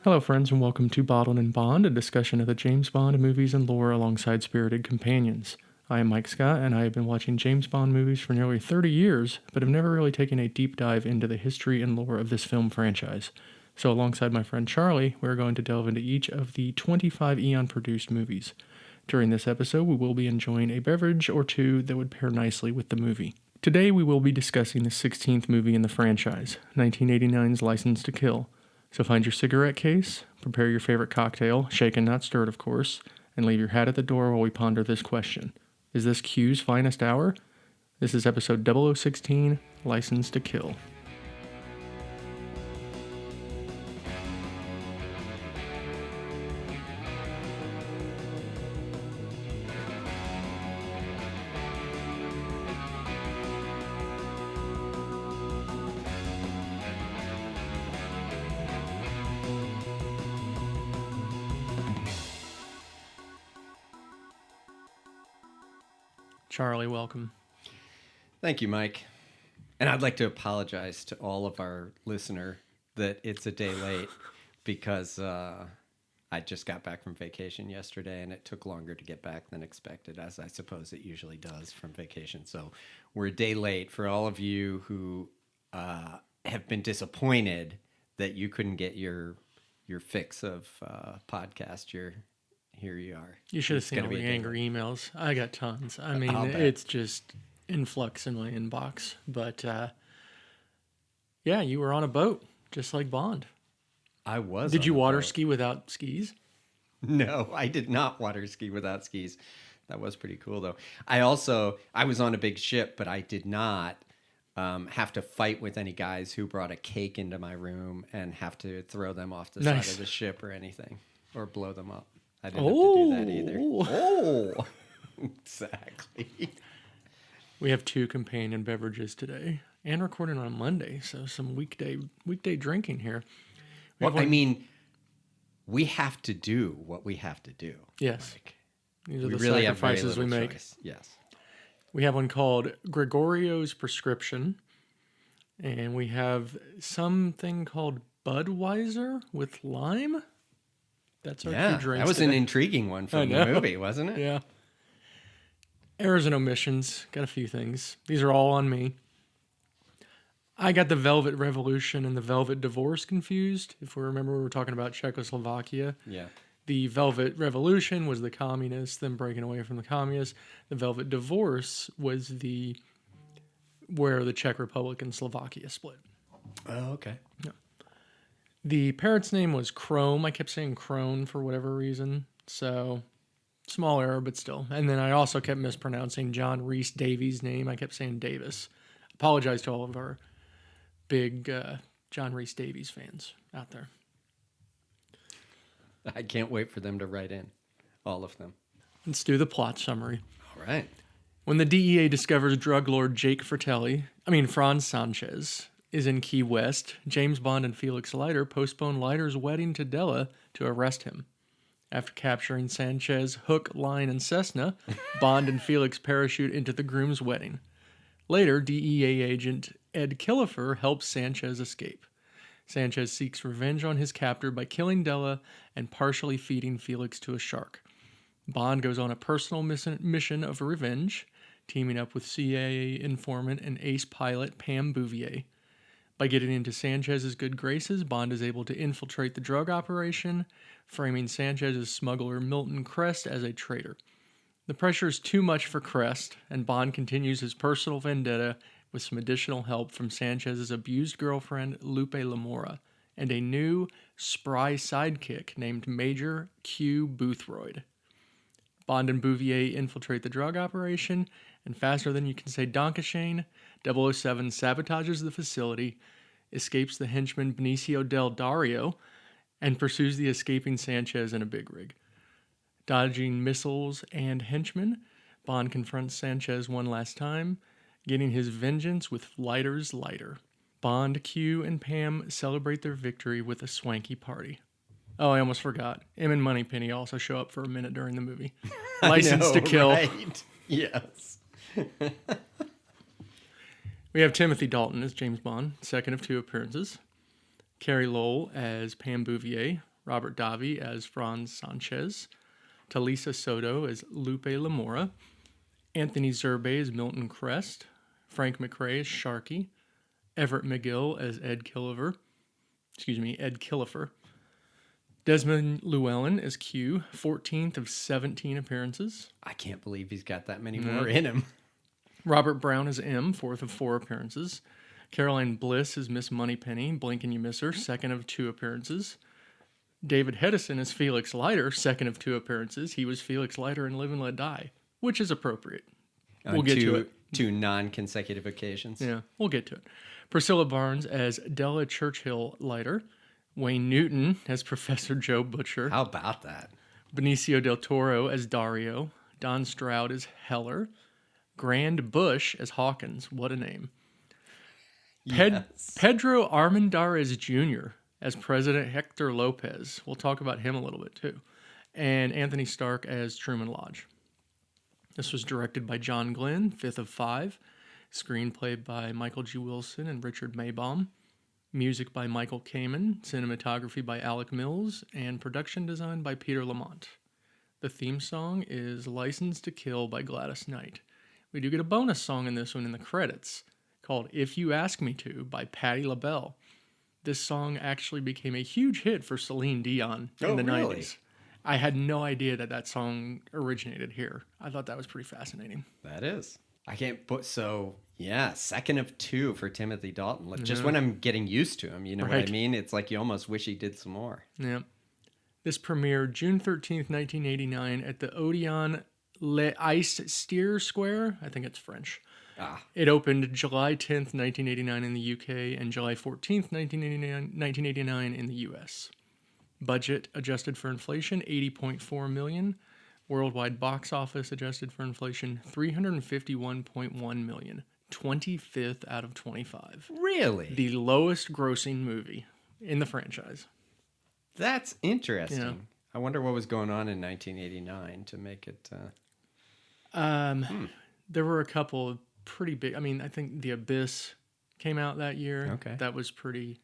Hello, friends, and welcome to Bottled and Bond, a discussion of the James Bond movies and lore alongside spirited companions. I am Mike Scott, and I have been watching James Bond movies for nearly 30 years, but have never really taken a deep dive into the history and lore of this film franchise. So, alongside my friend Charlie, we're going to delve into each of the 25 Eon-produced movies. During this episode, we will be enjoying a beverage or two that would pair nicely with the movie. Today, we will be discussing the 16th movie in the franchise, 1989's License to Kill. So find your cigarette case, prepare your favorite cocktail, shaken not stirred of course, and leave your hat at the door while we ponder this question. Is this Q's finest hour? This is episode 0016, License to Kill. Charlie, welcome. Thank you, Mike. And I'd like to apologize to all of our listener that it's a day late because I just got back from vacation yesterday and it took longer to get back than expected, as I suppose it usually does from vacation. So we're a day late. For all of you who have been disappointed that you couldn't get your fix of podcast, here you are. You should have seen all the angry emails. I got tons. I mean, it's just influx in my inbox. But yeah, you were on a boat, just like Bond. I was. Did you water ski without skis? No, I did not water ski without skis. That was pretty cool, though. I was on a big ship, but I did not have to fight with any guys who brought a cake into my room and have to throw them off the side of the ship or anything, or blow them up. I didn't have to do that either. Oh, exactly. We have 2 companion beverages today and recording on Monday, so some weekday drinking here. Well, I mean, we have to do what we have to do. Yes. Like, these are the really sacrifices we make. Choice. Yes. We have one called Gregorio's Prescription, and we have something called Budweiser with lime. That's our 2 drinks. That was today. An intriguing one from the movie, wasn't it? Yeah. Errors and omissions. Got a few things. These are all on me. I got the Velvet Revolution and the Velvet Divorce confused. If we remember, we were talking about Czechoslovakia. Yeah. The Velvet Revolution was the communists, them breaking away from the communists. The Velvet Divorce was where the Czech Republic and Slovakia split. Oh, okay. Yeah. The parrot's name was Chrome. I kept saying Crone for whatever reason. So, small error, but still. And then I also kept mispronouncing John Rhys Davies' name. I kept saying Davis. Apologize to all of our big John Rhys Davies fans out there. I can't wait for them to write in. All of them. Let's do the plot summary. All right. When the DEA discovers drug lord Jake Franz Sanchez, is in Key West, James Bond and Felix Leiter postpone Leiter's wedding to Della to arrest him. After capturing Sanchez, hook, line, and Cessna, Bond and Felix parachute into the groom's wedding. Later, DEA agent Ed Killefer helps Sanchez escape. Sanchez seeks revenge on his captor by killing Della and partially feeding Felix to a shark. Bond goes on a personal mission of revenge, teaming up with CIA informant and ace pilot Pam Bouvier. By getting into Sanchez's good graces, Bond is able to infiltrate the drug operation, framing Sanchez's smuggler Milton Crest as a traitor. The pressure is too much for Crest, and Bond continues his personal vendetta with some additional help from Sanchez's abused girlfriend Lupe Lamora and a new, spry sidekick named Major Q. Boothroyd. Bond and Bouvier infiltrate the drug operation, and faster than you can say Donkashane, 007 sabotages the facility, escapes the henchman Benicio del Dario, and pursues the escaping Sanchez in a big rig. Dodging missiles and henchmen, Bond confronts Sanchez one last time, getting his vengeance with Leiter's lighter. Bond, Q, and Pam celebrate their victory with a swanky party. Oh, I almost forgot. Em and Moneypenny also show up for a minute during the movie. License to Kill. Right? Yes. We have Timothy Dalton as James Bond, second of 2 appearances. Carrie Lowell as Pam Bouvier, Robert Davi as Franz Sanchez, Talisa Soto as Lupe Lamora, Anthony Zerbe as Milton Crest, Frank McRae as Sharky, Everett McGill as Ed Killefer, Desmond Llewellyn as Q, 14th of 17 appearances. I can't believe he's got that many more in him. Robert Brown as M, 4th of 4 appearances. Caroline Bliss as Miss Moneypenny, blink and you miss her, 2nd of 2 appearances. David Hedison as Felix Leiter, 2nd of 2 appearances. He was Felix Leiter in Live and Let Die, which is appropriate. We'll get to it. Two non-consecutive occasions. Yeah, we'll get to it. Priscilla Barnes as Della Churchill Leiter. Wayne Newton as Professor Joe Butcher. How about that? Benicio del Toro as Dario. Don Stroud as Heller. Grand Bush as Hawkins. What a name. Yes. Pedro Armendariz Jr. as President Hector Lopez. We'll talk about him a little bit too. And Anthony Stark as Truman Lodge. This was directed by John Glenn, 5th of 5. Screenplay by Michael G. Wilson and Richard Maybaum. Music by Michael Kamen. Cinematography by Alec Mills. And production design by Peter Lamont. The theme song is License to Kill by Gladys Knight. We do get a bonus song in this one in the credits called If You Ask Me To by Patti LaBelle. This song actually became a huge hit for Celine Dion in the 90s. I had no idea that song originated here. I thought that was pretty fascinating. That is. I can't put so, yeah, 2nd of 2 for Timothy Dalton. Like, just when I'm getting used to him, you know what I mean? It's like you almost wish he did some more. Yeah. This premiered June 13th, 1989 at the Odeon Les Steer Square. I think it's French. It opened July 10th, 1989 in the UK and July 14th, 1989 in the US. Budget adjusted for inflation, $80.4 million. Worldwide box office adjusted for inflation, $351.1 million. 25th out of 25. Really? The lowest grossing movie in the franchise. That's interesting. Yeah. I wonder what was going on in 1989 to make it... There were a couple of pretty big... I mean, I think The Abyss came out that year. Okay. That was pretty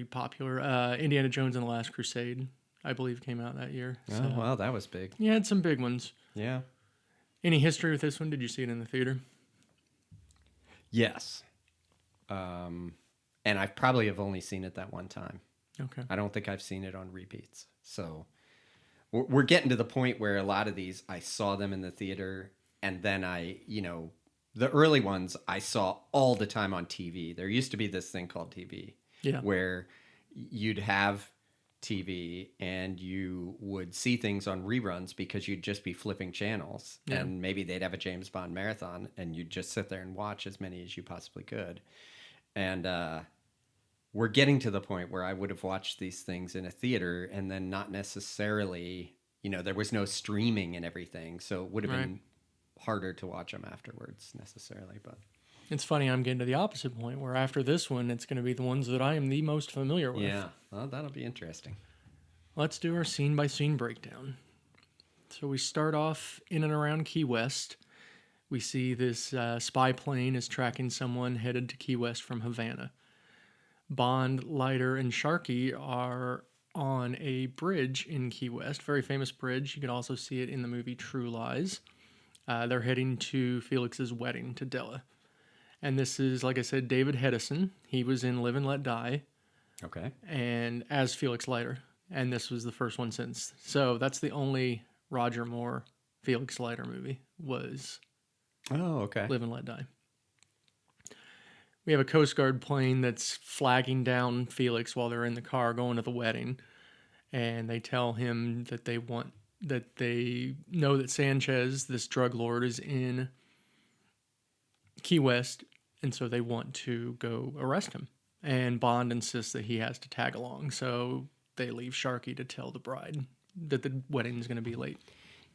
popular. Indiana Jones and the Last Crusade, I believe, came out that year. Oh, so, wow, that was big. You had some big ones. Yeah. Any history with this one? Did you see it in the theater? Yes. And I probably have only seen it that one time. Okay. I don't think I've seen it on repeats. So we're getting to the point where a lot of these, I saw them in the theater, and then the early ones I saw all the time on TV. There used to be this thing called TV. Yeah. Where you'd have TV and you would see things on reruns because you'd just be flipping channels. Yeah. And maybe they'd have a James Bond marathon and you'd just sit there and watch as many as you possibly could. And we're getting to the point where I would have watched these things in a theater and then not necessarily, there was no streaming and everything. So it would have been harder to watch them afterwards necessarily, but... It's funny, I'm getting to the opposite point where after this one, it's going to be the ones that I am the most familiar with. Yeah, well, that'll be interesting. Let's do our scene-by-scene breakdown. So we start off in and around Key West. We see this spy plane is tracking someone headed to Key West from Havana. Bond, Leiter, and Sharky are on a bridge in Key West, very famous bridge. You can also see it in the movie True Lies. They're heading to Felix's wedding to Della. And this is, like I said, David Hedison. He was in Live and Let Die. Okay. And as Felix Leiter. And this was the first one since. So that's the only Roger Moore Felix Leiter movie was Live and Let Die. We have a Coast Guard plane that's flagging down Felix while they're in the car going to the wedding. And they tell him that they know that Sanchez, this drug lord, is in Key West, and so they want to go arrest him. And Bond insists that he has to tag along, so they leave Sharky to tell the bride that the wedding is going to be late.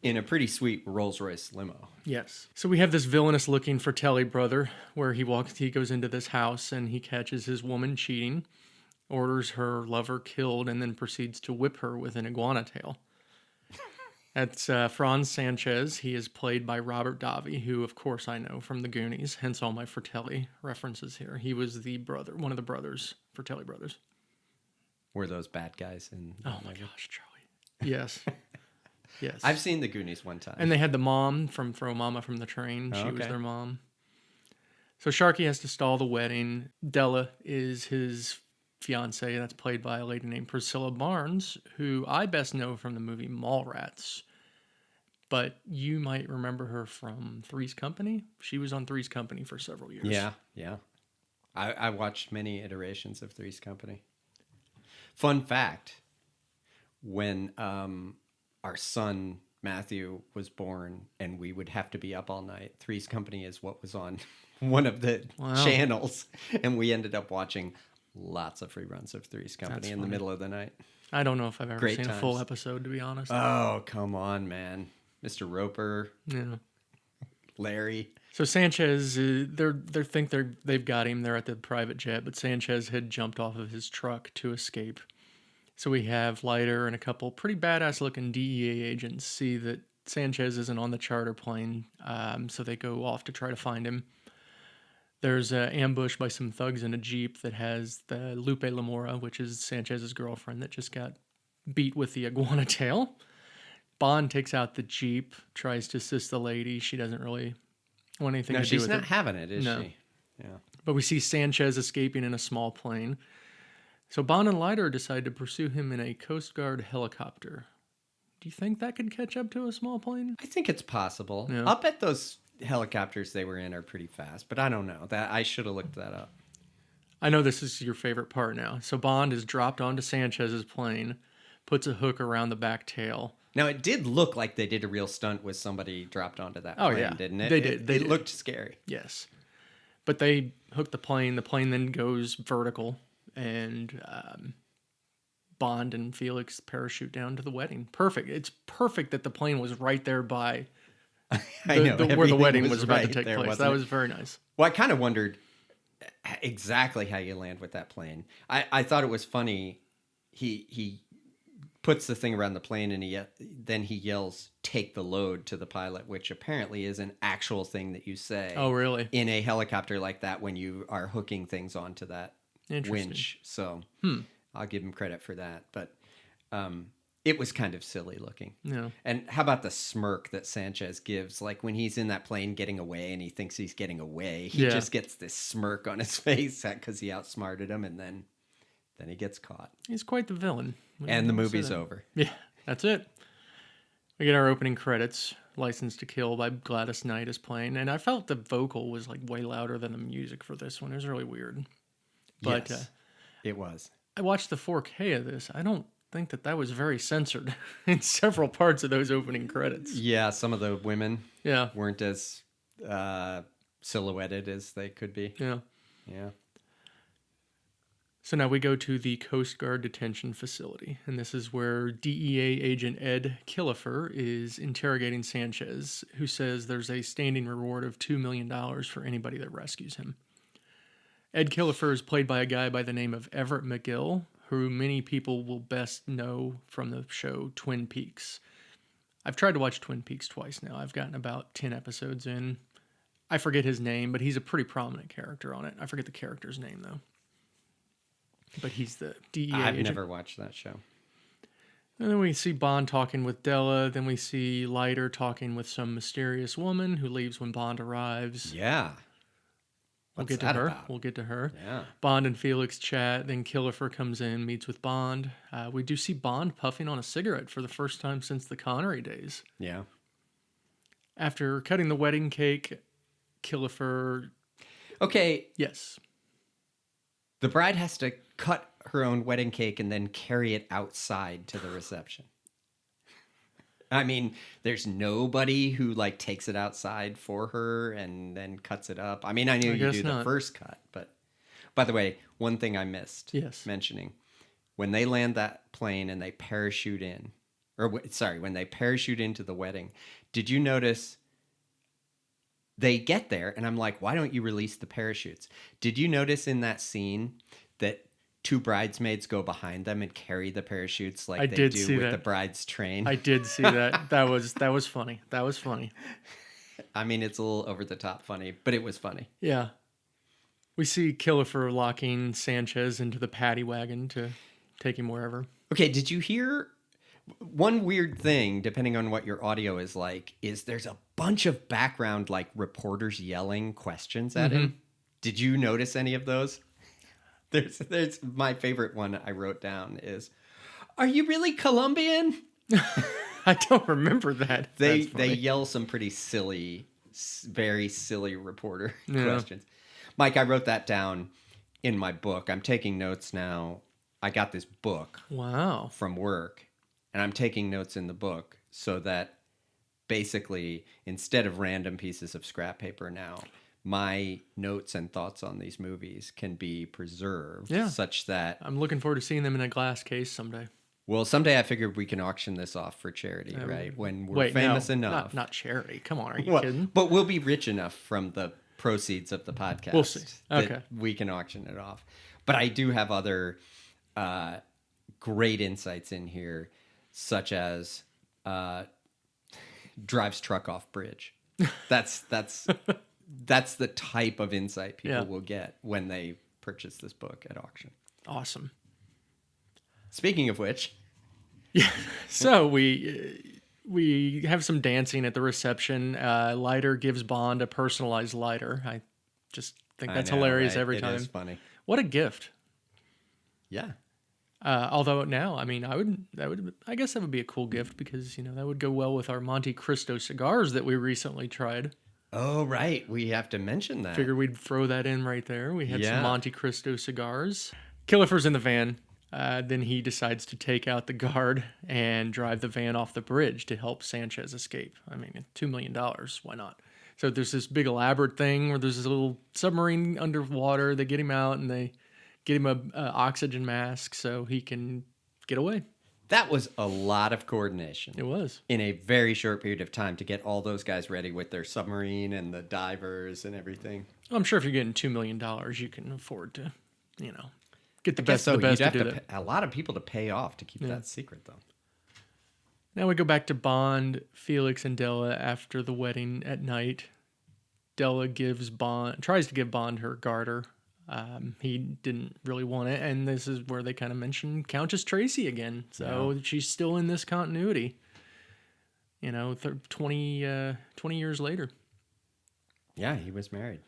In a pretty sweet Rolls-Royce limo. Yes. So we have this villainous-looking Fratelli brother, where he goes into this house, and he catches his woman cheating, orders her lover killed, and then proceeds to whip her with an iguana tail. That's Franz Sanchez. He is played by Robert Davi, who, of course, I know from the Goonies, hence all my Fratelli references here. He was one of the brothers, Fratelli brothers. were those bad guys in Oh that my movie. gosh, Charlie. Yes. Yes. I've seen the Goonies one time. And they had the mom from Throw Mama from the Train. Oh, She was okay. their mom. So Sharky has to stall the wedding. Della is his fiance. That's played by a lady named Priscilla Barnes, who I best know from the movie Mallrats. But you might remember her from Three's Company. She was on Three's Company for several years. Yeah, yeah. I watched many iterations of Three's Company. Fun fact, when our son Matthew was born and we would have to be up all night, Three's Company is what was on one of the channels. And we ended up watching lots of reruns of Three's Company in the middle of the night. I don't know if I've ever Great seen a times. full episode, to be honest. Oh, come on, man. Mr. Roper, Yeah. Larry. So Sanchez, they've got him. They're at the private jet, but Sanchez had jumped off of his truck to escape. So we have Leiter and a couple pretty badass looking DEA agents see that Sanchez isn't on the charter plane, so they go off to try to find him. There's an ambush by some thugs in a Jeep that has the Lupe Lamora, which is Sanchez's girlfriend, that just got beat with the iguana tail. Bond takes out the Jeep, tries to assist the lady. She doesn't really want anything to do with it. No, she's not having it, is No. she? Yeah. But we see Sanchez escaping in a small plane. So Bond and Leiter decide to pursue him in a Coast Guard helicopter. Do you think that could catch up to a small plane? I think it's possible. Yeah. I'll bet those helicopters they were in are pretty fast, but I don't know. That I should have looked that up. I know this is your favorite part now. So Bond is dropped onto Sanchez's plane, puts a hook around the back tail. Now it did look like they did a real stunt with somebody dropped onto that plane, didn't it? They did. They it did. looked scary. Yes. But they hook the plane. The plane then goes vertical, and Bond and Felix parachute down to the wedding. Perfect. It's perfect that the plane was right there by I know where the everything wedding was about right to take there, place. wasn't That it? was very nice. Well, I kind of wondered exactly how you land with that plane. I thought it was funny. He puts the thing around the plane and then he yells, "Take the load" to the pilot, which apparently is an actual thing that you say. Oh, really? In a helicopter like that when you are hooking things onto that winch. So I'll give him credit for that. But it was kind of silly looking. Yeah. And how about the smirk that Sanchez gives? Like when he's in that plane getting away and he thinks he's getting away, he just gets this smirk on his face because he outsmarted him, and then he gets caught. He's quite the villain. And the movie's over. Yeah, that's it. We get our opening credits. License to Kill by Gladys Knight is playing. And I felt the vocal was like way louder than the music for this one. It was really weird. But Yes, it was. I watched the 4K of this. I don't think that was very censored in several parts of those opening credits. Yeah, some of the women Yeah. weren't as silhouetted as they could be. Yeah. Yeah. So now we go to the Coast Guard detention facility, and this is where DEA agent Ed Killefer is interrogating Sanchez, who says there's a standing reward of $2 million for anybody that rescues him. Ed Killefer is played by a guy by the name of Everett McGill, who many people will best know from the show Twin Peaks. I've tried to watch Twin Peaks twice now. I've gotten about 10 episodes in. I forget his name, but he's a pretty prominent character on it. I forget the character's name, though. But he's the DEA I've agent. never watched that show. And then we see Bond talking with Della. Then we see Leiter talking with some mysterious woman who leaves when Bond arrives. Yeah. We'll What's get to that her. about? We'll get to her. Yeah. Bond and Felix chat. Then Killefer comes in, meets with Bond. We do see Bond puffing on a cigarette for the first time since the Connery days. Yeah. After cutting the wedding cake, Killefer... Okay, Yes. the bride has to cut her own wedding cake and then carry it outside to the reception. I mean, there's nobody who like takes it outside for her and then cuts it up. I mean, I knew I you guess do the not. first cut, but by the way, one thing I missed Yes. mentioning, when they land that plane and they parachute in, when they parachute into the wedding, did you notice they get there and I'm like, why don't you release the parachutes? Did you notice in that scene that two bridesmaids go behind them and carry the parachutes like I they did do see with that. the bride's train? I did see that. That was funny. That was funny. I mean, it's a little over the top funny, but it was funny. Yeah. We see Killefer locking Sanchez into the paddy wagon to take him wherever. Okay, did you hear one weird thing, depending on what your audio is like, is there's a bunch of background, like reporters yelling questions at him. Did you notice any of those? There's my favorite one I wrote down is, "Are you really Colombian?" I don't remember that. They That's funny. yell some pretty silly, very silly reporter Yeah. questions. Mike, I wrote that down in my book. I'm taking notes now. I got this book Wow. from work, and I'm taking notes in the book so that basically, instead of random pieces of scrap paper now, my notes and thoughts on these movies can be preserved such that, I'm looking forward to seeing them in a glass case someday. well, someday I figured we can auction this off for charity, right? When we're famous enough. Not charity. Come on, are you Well, kidding? but we'll be rich enough from the proceeds of the podcast. We'll see. that Okay. we can auction it off. But I do have other great insights in here, such as drives truck off bridge. That's the type of insight people will get when they purchase this book at auction. Awesome. Speaking of which, So we have some dancing at the reception. Leiter gives Bond a personalized lighter. I just think that's hilarious every time. It is funny. What a gift. Yeah. Although now, I mean, I guess that would be a cool gift because, that would go well with our Monte Cristo cigars that we recently tried. Oh, right. We have to mention that. Figured we'd throw that in right there. We had some Yeah. Monte Cristo cigars. Kilifer's in the van. Then he decides to take out the guard and drive the van off the bridge to help Sanchez escape. I mean, $2 million. Why not? So there's this big elaborate thing where there's this little submarine underwater. They get him out and they get him a oxygen mask so he can get away. That was a lot of coordination. It was. In a very short period of time to get all those guys ready with their submarine and the divers and everything. I'm sure if you're getting $2 million, you can afford to, get the I guess best of the best you'd to have do to that. pay a lot of people to pay off to keep that secret, though. Now we go back to Bond, Felix, and Della after the wedding at night. Della tries to give Bond her garter. He didn't really want it, and this is where they kind of mention Countess Tracy again. So she's still in this continuity. 20 years later. Yeah, he was married.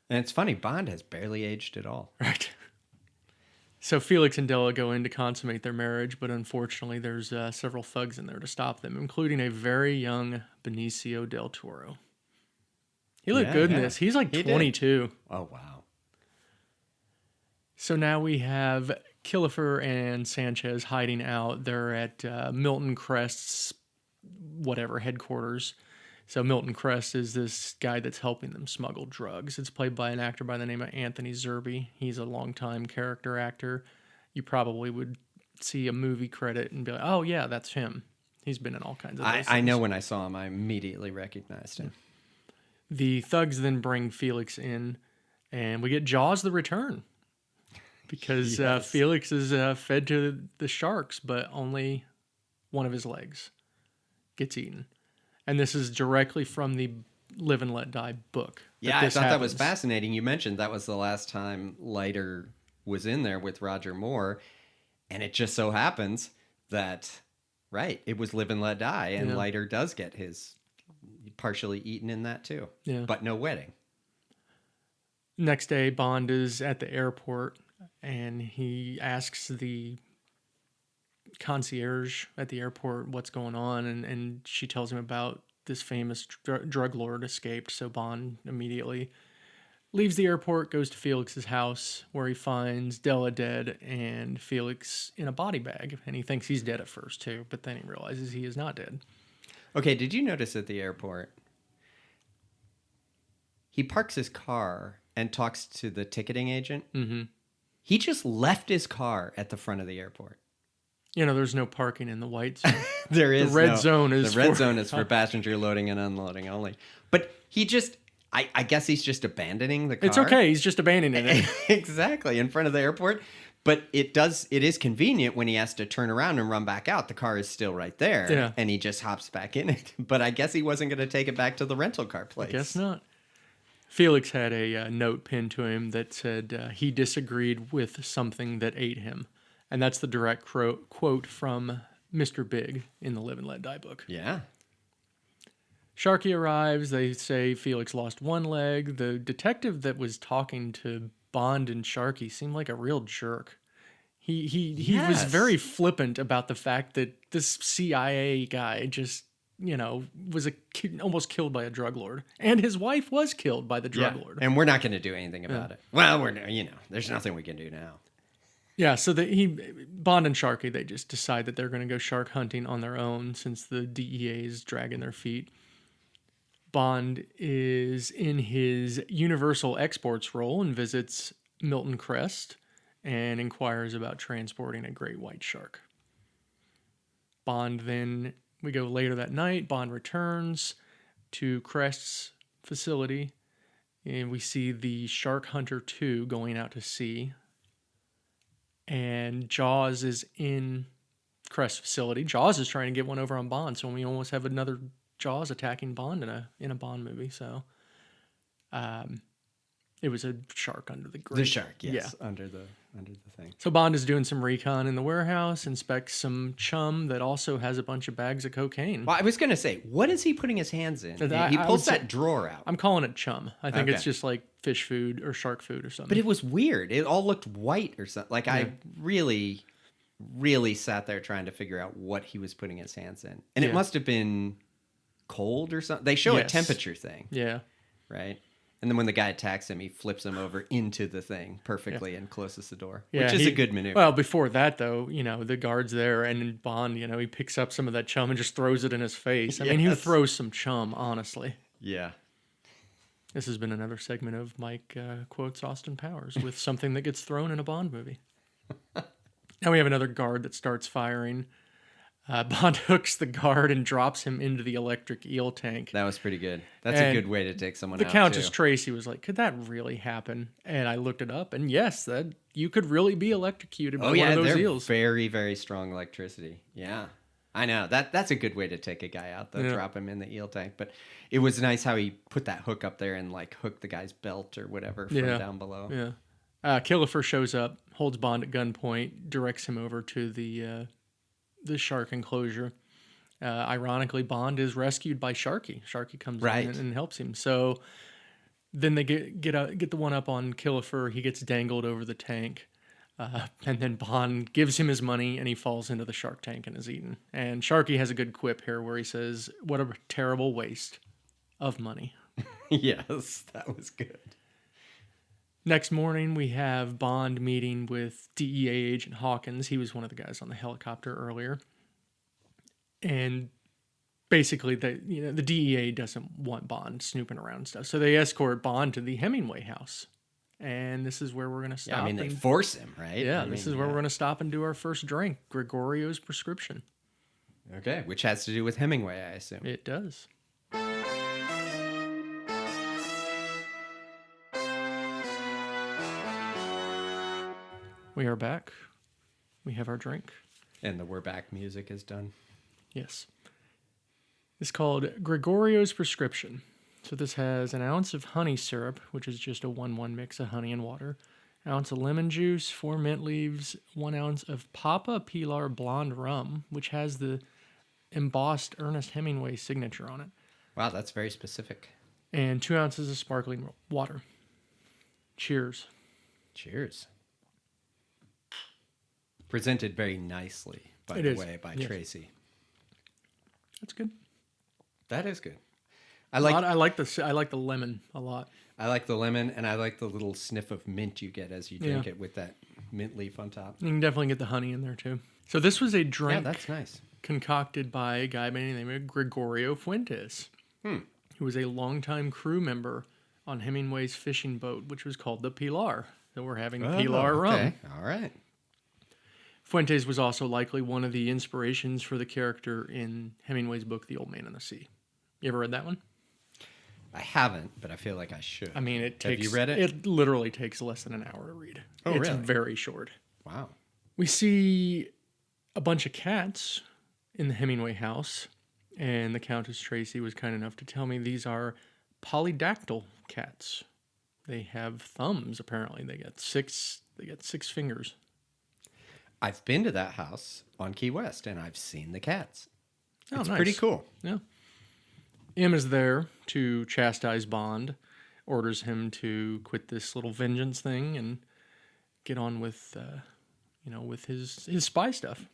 And it's funny, Bond has barely aged at all. Right. So Felix and Della go in to consummate their marriage, but unfortunately there's several thugs in there to stop them, including a very young Benicio del Toro. He looked good in this. He's like 22. Oh, wow. So now we have Kilifer and Sanchez hiding out. They're at Milton Crest's headquarters. So Milton Crest is this guy that's helping them smuggle drugs. It's played by an actor by the name of Anthony Zerbe. He's a longtime character actor. You probably would see a movie credit and be like, oh, yeah, that's him. He's been in all kinds of those I things. know when I saw him, I immediately recognized him. The thugs then bring Felix in, and we get Jaws the Return. Because Felix is fed to the sharks, but only one of his legs gets eaten. And this is directly from the Live and Let Die book. Yeah, I thought that was fascinating. You mentioned that was the last time Leiter was in there with Roger Moore. And it just so happens that, it was Live and Let Die. And Leiter does get his partially eaten in that too. Yeah. But no wedding. Next day, Bond is at the airport, and he asks the concierge at the airport what's going on, and she tells him about this famous drug lord escaped. So Bond immediately leaves the airport, goes to Felix's house, where he finds Della dead and Felix in a body bag. And he thinks he's dead at first too, but then he realizes he is not dead. Okay, did you notice at the airport, he parks his car and talks to the ticketing agent? Mm-hmm. He just left his car at the front of the airport. There's no parking in the white zone. There is the red zone is the red zone is for passenger loading and unloading only. But he just, I guess he's just abandoning the car. It's okay. He's just abandoning it. Exactly, in front of the airport. But it is convenient when he has to turn around and run back out. The car is still right there. Yeah. And he just hops back in it. But I guess he wasn't going to take it back to the rental car place. I guess not. Felix had a note pinned to him that said he disagreed with something that ate him. And that's the direct quote from Mr. Big in the Live and Let Die book. Yeah. Sharky arrives. They say Felix lost one leg. The detective that was talking to Bond and Sharky seemed like a real jerk. He was very flippant about the fact that this CIA guy just, was almost killed by a drug lord. And his wife was killed by the drug lord. And we're not going to do anything about it. Well, there's nothing we can do now. Yeah, so Bond and Sharky, they just decide that they're going to go shark hunting on their own since the DEA is dragging their feet. Bond is in his Universal Exports role and visits Milton Crest and inquires about transporting a great white shark. Bond then, we go later that night, Bond returns to Crest's facility and we see the Shark Hunter 2 going out to sea. And Jaws is in Crest facility. Jaws is trying to get one over on Bond, so we almost have another Jaws attacking Bond in a Bond movie. So, it was a shark under the grate. The shark, yes, under the thing. So Bond is doing some recon in the warehouse, inspects some chum that also has a bunch of bags of cocaine. Well, I was going to say, what is he putting his hands in? He pulls that drawer out. I'm calling it chum. I think it's just like fish food or shark food or something. But it was weird. It all looked white or something. Like I really, really sat there trying to figure out what he was putting his hands in. And it must have been cold or something. They show a temperature thing. Yeah. Right? And then when the guy attacks him, he flips him over into the thing perfectly and closes the door, which is a good maneuver. Well, before that, though, the guard's there, and Bond, he picks up some of that chum and just throws it in his face. I mean, he throws some chum, honestly. Yeah. This has been another segment of Mike quotes Austin Powers with something that gets thrown in a Bond movie. Now we have another guard that starts firing. Bond hooks the guard and drops him into the electric eel tank. That was pretty good. That's a good way to take someone out, The Countess Tracy was like, could that really happen? And I looked it up, and yes, that you could really be electrocuted by one of those eels. Very, very strong electricity. Yeah. I know. That's a good way to take a guy out, though, drop him in the eel tank. But it was nice how he put that hook up there and, hooked the guy's belt or whatever from down below. Yeah. Killifer shows up, holds Bond at gunpoint, directs him over to the shark enclosure. Ironically, Bond is rescued by Sharky. Sharky comes in and helps him. So then they get the one up on Killifer. He gets dangled over the tank. And then Bond gives him his money and he falls into the shark tank and is eaten. And Sharky has a good quip here where he says, "What a terrible waste of money." Yes, that was good. Next morning, we have Bond meeting with DEA agent Hawkins. He was one of the guys on the helicopter earlier. And basically, the DEA doesn't want Bond snooping around and stuff. So they escort Bond to the Hemingway house. And this is where we're going to stop. Yeah, they force him, right? Yeah, this is where we're going to stop and do our first drink, Gregorio's Prescription. Okay, which has to do with Hemingway, I assume. It does. We are back. We have our drink. And the "We're Back" music is done. Yes. It's called Gregorio's Prescription. So this has an ounce of honey syrup, which is just a 1-1 mix of honey and water, an ounce of lemon juice, 4 mint leaves, 1 ounce of Papa Pilar Blonde rum, which has the embossed Ernest Hemingway signature on it. Wow, that's very specific. And 2 ounces of sparkling water. Cheers. Cheers. Presented very nicely, by the way, by Tracy. That's good. That is good. I like the lemon a lot. I like the lemon, and I like the little sniff of mint you get as you drink it with that mint leaf on top. You can definitely get the honey in there too. So this was a drink. Yeah, that's nice. Concocted by a guy by the name of Gregorio Fuentes, who was a longtime crew member on Hemingway's fishing boat, which was called the Pilar. So we're having Pilar rum. All right. Fuentes was also likely one of the inspirations for the character in Hemingway's book, The Old Man and the Sea. You ever read that one? I haven't, but I feel like I should. I mean, Have you read it? It literally takes less than an hour to read. Oh, it's really? very short. Wow. We see a bunch of cats in the Hemingway house, and the Countess Tracy was kind enough to tell me these are polydactyl cats. They have thumbs, apparently. They got six fingers. I've been to that house on Key West, and I've seen the cats. Oh, It's nice. pretty cool. Yeah. M is there to chastise Bond, orders him to quit this little vengeance thing and get on with, with his spy stuff.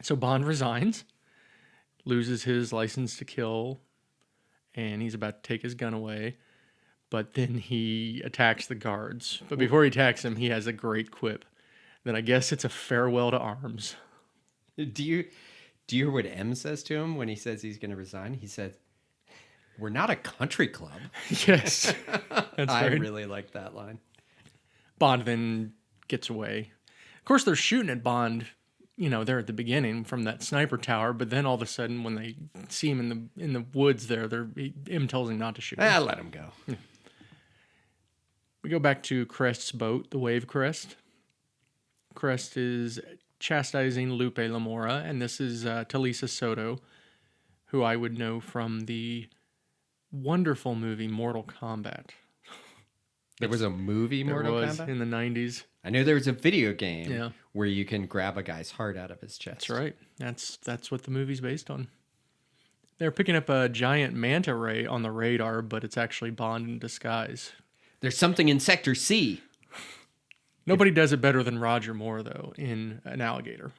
So Bond resigns, loses his license to kill, and he's about to take his gun away. But then he attacks the guards. But before he attacks them, he has a great quip. Then I guess it's a farewell to arms. Do you hear what M says to him when he says he's going to resign? He says, "We're not a country club." Yes. That's I right. really like that line. Bond then gets away. Of course, they're shooting at Bond, there at the beginning from that sniper tower. But then all of a sudden, when they see him in the woods there, M tells him not to shoot. Let him go. Yeah. We go back to Crest's boat, the Wave Crest. Crest is chastising Lupe Lamora, and this is Talisa Soto, who I would know from the wonderful movie Mortal Kombat. There was a movie, Mortal There was Kombat? in the 90s. I know there was a video game Yeah. where you can grab a guy's heart out of his chest. That's right. That's what the movie's based on. They're picking up a giant manta ray on the radar, but it's actually Bond in disguise. There's something in Sector C. Nobody does it better than Roger Moore, though, in An Alligator.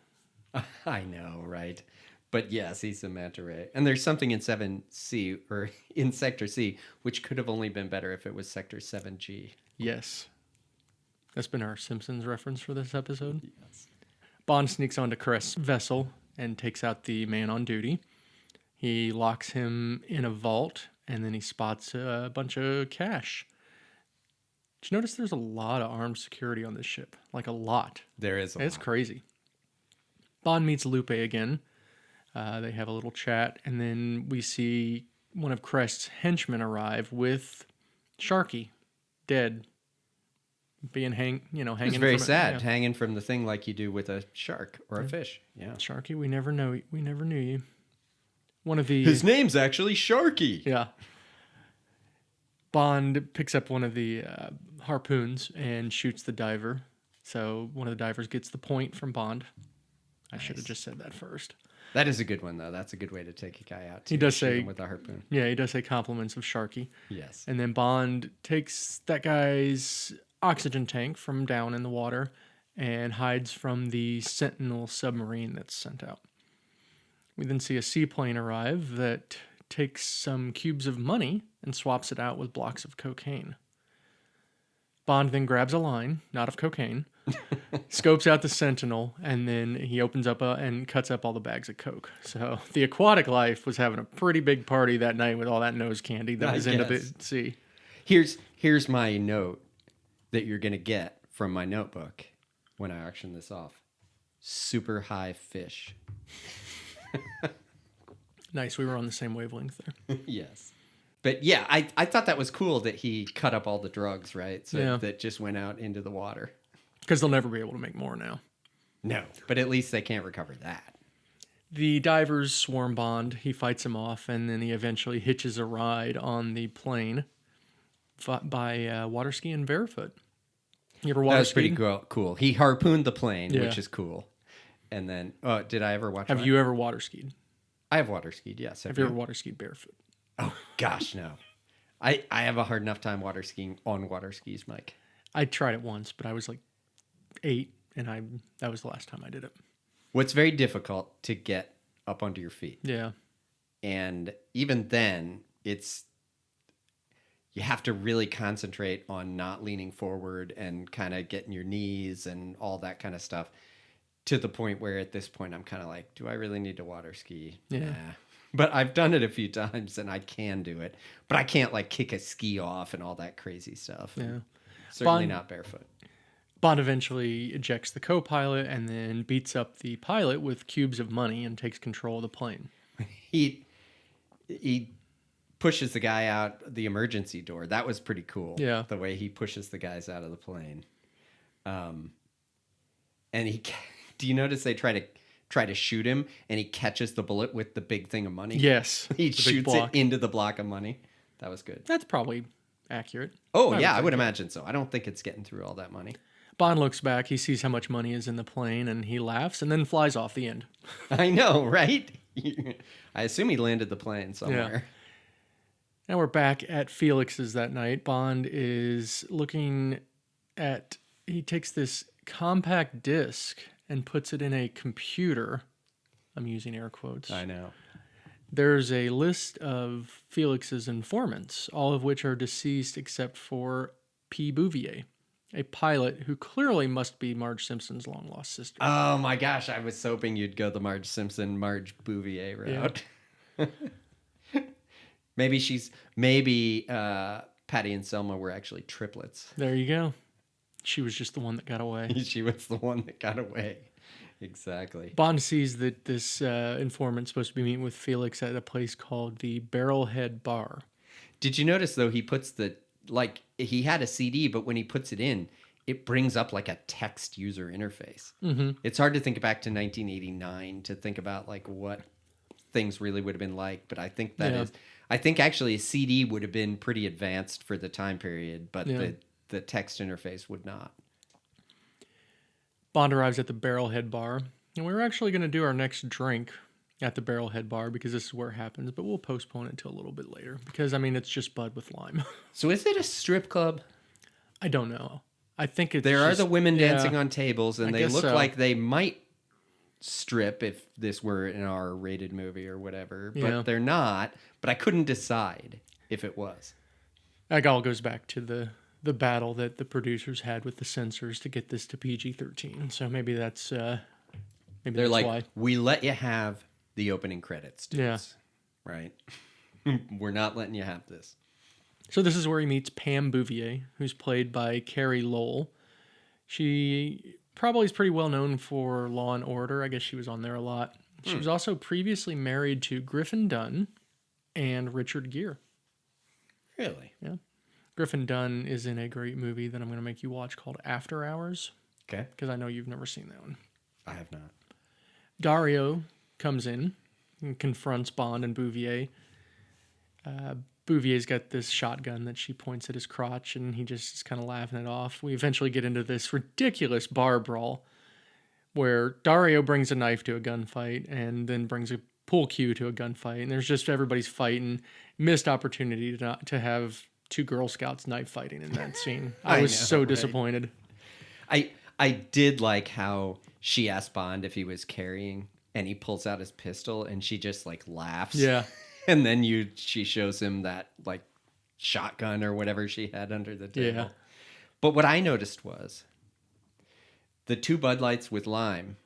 I know, right? But yes, he's a manta ray. And there's something in 7C, or in Sector C, which could have only been better if it was Sector 7G. Yes. That's been our Simpsons reference for this episode. Yes. Bond sneaks onto Crest's vessel and takes out the man on duty. He locks him in a vault, and then he spots a bunch of cash. Did you notice there's a lot of armed security on this ship? Like a lot. There is a It's lot. crazy. Bond meets Lupe again. They have a little chat, and then we see one of Crest's henchmen arrive with Sharky, dead, being hanging. It's very from sad, yeah. hanging from the thing like you do with a shark or a fish. Yeah. Sharky, we never knew you. One of the His name's actually Sharky. yeah. Bond picks up one of the harpoons and shoots the diver. So one of the divers gets the point from Bond. I should have just said that first. That is a good one, though. That's a good way to take a guy out. He does shoot say- him with a harpoon. Yeah, he does say compliments of Sharky. Yes. And then Bond takes that guy's oxygen tank from down in the water and hides from the Sentinel submarine that's sent out. We then see a seaplane arrive that takes some cubes of money and swaps it out with blocks of cocaine. Bond then grabs a line, not of cocaine, scopes out the Sentinel, and then he opens up and cuts up all the bags of coke. So the aquatic life was having a pretty big party that night with all that nose candy that I was into the guess. sea. Here's my note that you're going to get from my notebook when I auction this off. Super high fish. Nice, we were on the same wavelength there. Yes. But yeah, I thought that was cool that he cut up all the drugs, right? So Yeah. that just went out into the water. Because they'll never be able to make more now. No, but at least they can't recover that. The divers swarm Bond. He fights him off, and then he eventually hitches a ride on the plane by water skiing barefoot. You ever water That was pretty skied? cool. He harpooned the plane, Yeah. which is cool. And then, did I ever watch? Have you ever water skied? I have water skied. Yes. Have you ever water skied barefoot? Oh gosh, no. I have a hard enough time water skiing on water skis, Mike. I tried it once, but I was like 8, and that was the last time I did it. What's very difficult to get up onto your feet. Yeah. And even then, you have to really concentrate on not leaning forward and kind of getting your knees and all that kind of stuff, to the point where at this point I'm kind of like, do I really need to water ski? Yeah. Nah. But I've done it a few times and I can do it. But I can't like kick a ski off and all that crazy stuff. Yeah. Certainly Bond- not barefoot. Bond eventually ejects the co-pilot and then beats up the pilot with cubes of money and takes control of the plane. He pushes the guy out the emergency door. That was pretty cool. Yeah. The way he pushes the guys out of the plane. And do you notice they try to shoot him and he catches the bullet with the big thing of money? Yes. He the big shoots it block. into the block of money. That was good. That's probably accurate. Oh, I yeah, would I would think. imagine so. I don't think it's getting through all that money. Bond looks back. He sees how much money is in the plane, and he laughs, and then flies off. The end. I know, right? I assume he landed the plane somewhere. Now we're back at Felix's that night. Bond is looking at. He takes this compact disc and puts it in a computer. I'm using air quotes. I know. There's a list of Felix's informants, all of which are deceased except for P. Bouvier, a pilot who clearly must be Marge Simpson's long-lost sister. Oh my gosh, I was hoping you'd go the Marge Simpson, Marge Bouvier route. Yeah. maybe Patty and Selma were actually triplets. There you go. She was just the one that got away. She was the one that got away. Exactly. Bond sees that this informant's supposed to be meeting with Felix at a place called the Barrelhead Bar. Did you notice, though, he puts he had a CD, but when he puts it in, it brings up like a text user interface. Mm-hmm. It's hard to think back to 1989 to think about like what things really would have been like, but I think I think actually a CD would have been pretty advanced for the time period, but the text interface would not. Bond arrives at the Barrelhead Bar, and we were actually going to do our next drink at the Barrelhead Bar because this is where it happens, but we'll postpone it until a little bit later because, I mean, it's just Bud with lime. So is it a strip club? I don't know. I think it's There are the women dancing on tables, and they look so. like they might strip if this were an R-rated movie or whatever, but they're not. But I couldn't decide if it was. That all goes back to the battle that the producers had with the censors to get this to PG-13. So maybe that's They're like, why. We let you have the opening credits, dudes. Yeah. Right? We're not letting you have this. So this is where he meets Pam Bouvier, who's played by Carrie Lowell. She probably is pretty well known for Law and Order. I guess she was on there a lot. She was also previously married to Griffin Dunne and Richard Gere. Really? Yeah. Griffin Dunne is in a great movie that I'm going to make you watch called After Hours. Okay. Because I know you've never seen that one. I have not. Dario comes in and confronts Bond and Bouvier. Bouvier's got this shotgun that she points at his crotch, and he just is kind of laughing it off. We eventually get into this ridiculous bar brawl where Dario brings a knife to a gunfight and then brings a pool cue to a gunfight, and there's just everybody's fighting. Missed opportunity to have two Girl Scouts knife fighting in that scene. I was so disappointed. I did like how she asked Bond if he was carrying, and he pulls out his pistol, and she just like laughs. Yeah. And then she shows him that like shotgun or whatever she had under the table. Yeah. But what I noticed was the 2 Bud Lights with lime,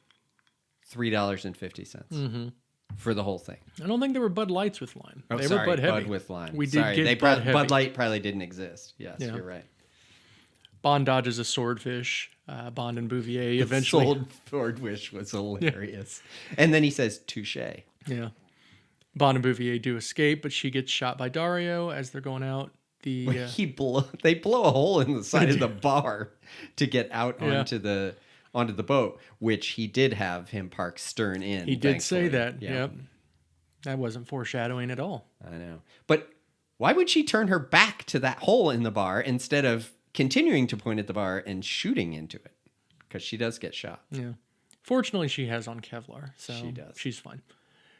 $3.50 for the whole thing. I don't think there were Bud Lights with lime. Oh, they sorry, were Bud Heavy. Bud with lime. We did get Bud Heavy. Bud Light probably didn't exist. Yes, Yeah. you're right. Bond dodges a swordfish. Bond and Bouvier eventually. Swordfish was hilarious. Yeah. And then he says, touche. Yeah. Bond and Bouvier do escape, but she gets shot by Dario as they're going out. They blow a hole in the side of the bar to get out onto the boat, which he did have him park stern in. He did say that. Yeah. Yep. That wasn't foreshadowing at all. I know. But why would she turn her back to that hole in the bar instead of continuing to point at the bar and shooting into it? Because she does get shot. Yeah. Fortunately, she has on Kevlar, so she does. She's fine.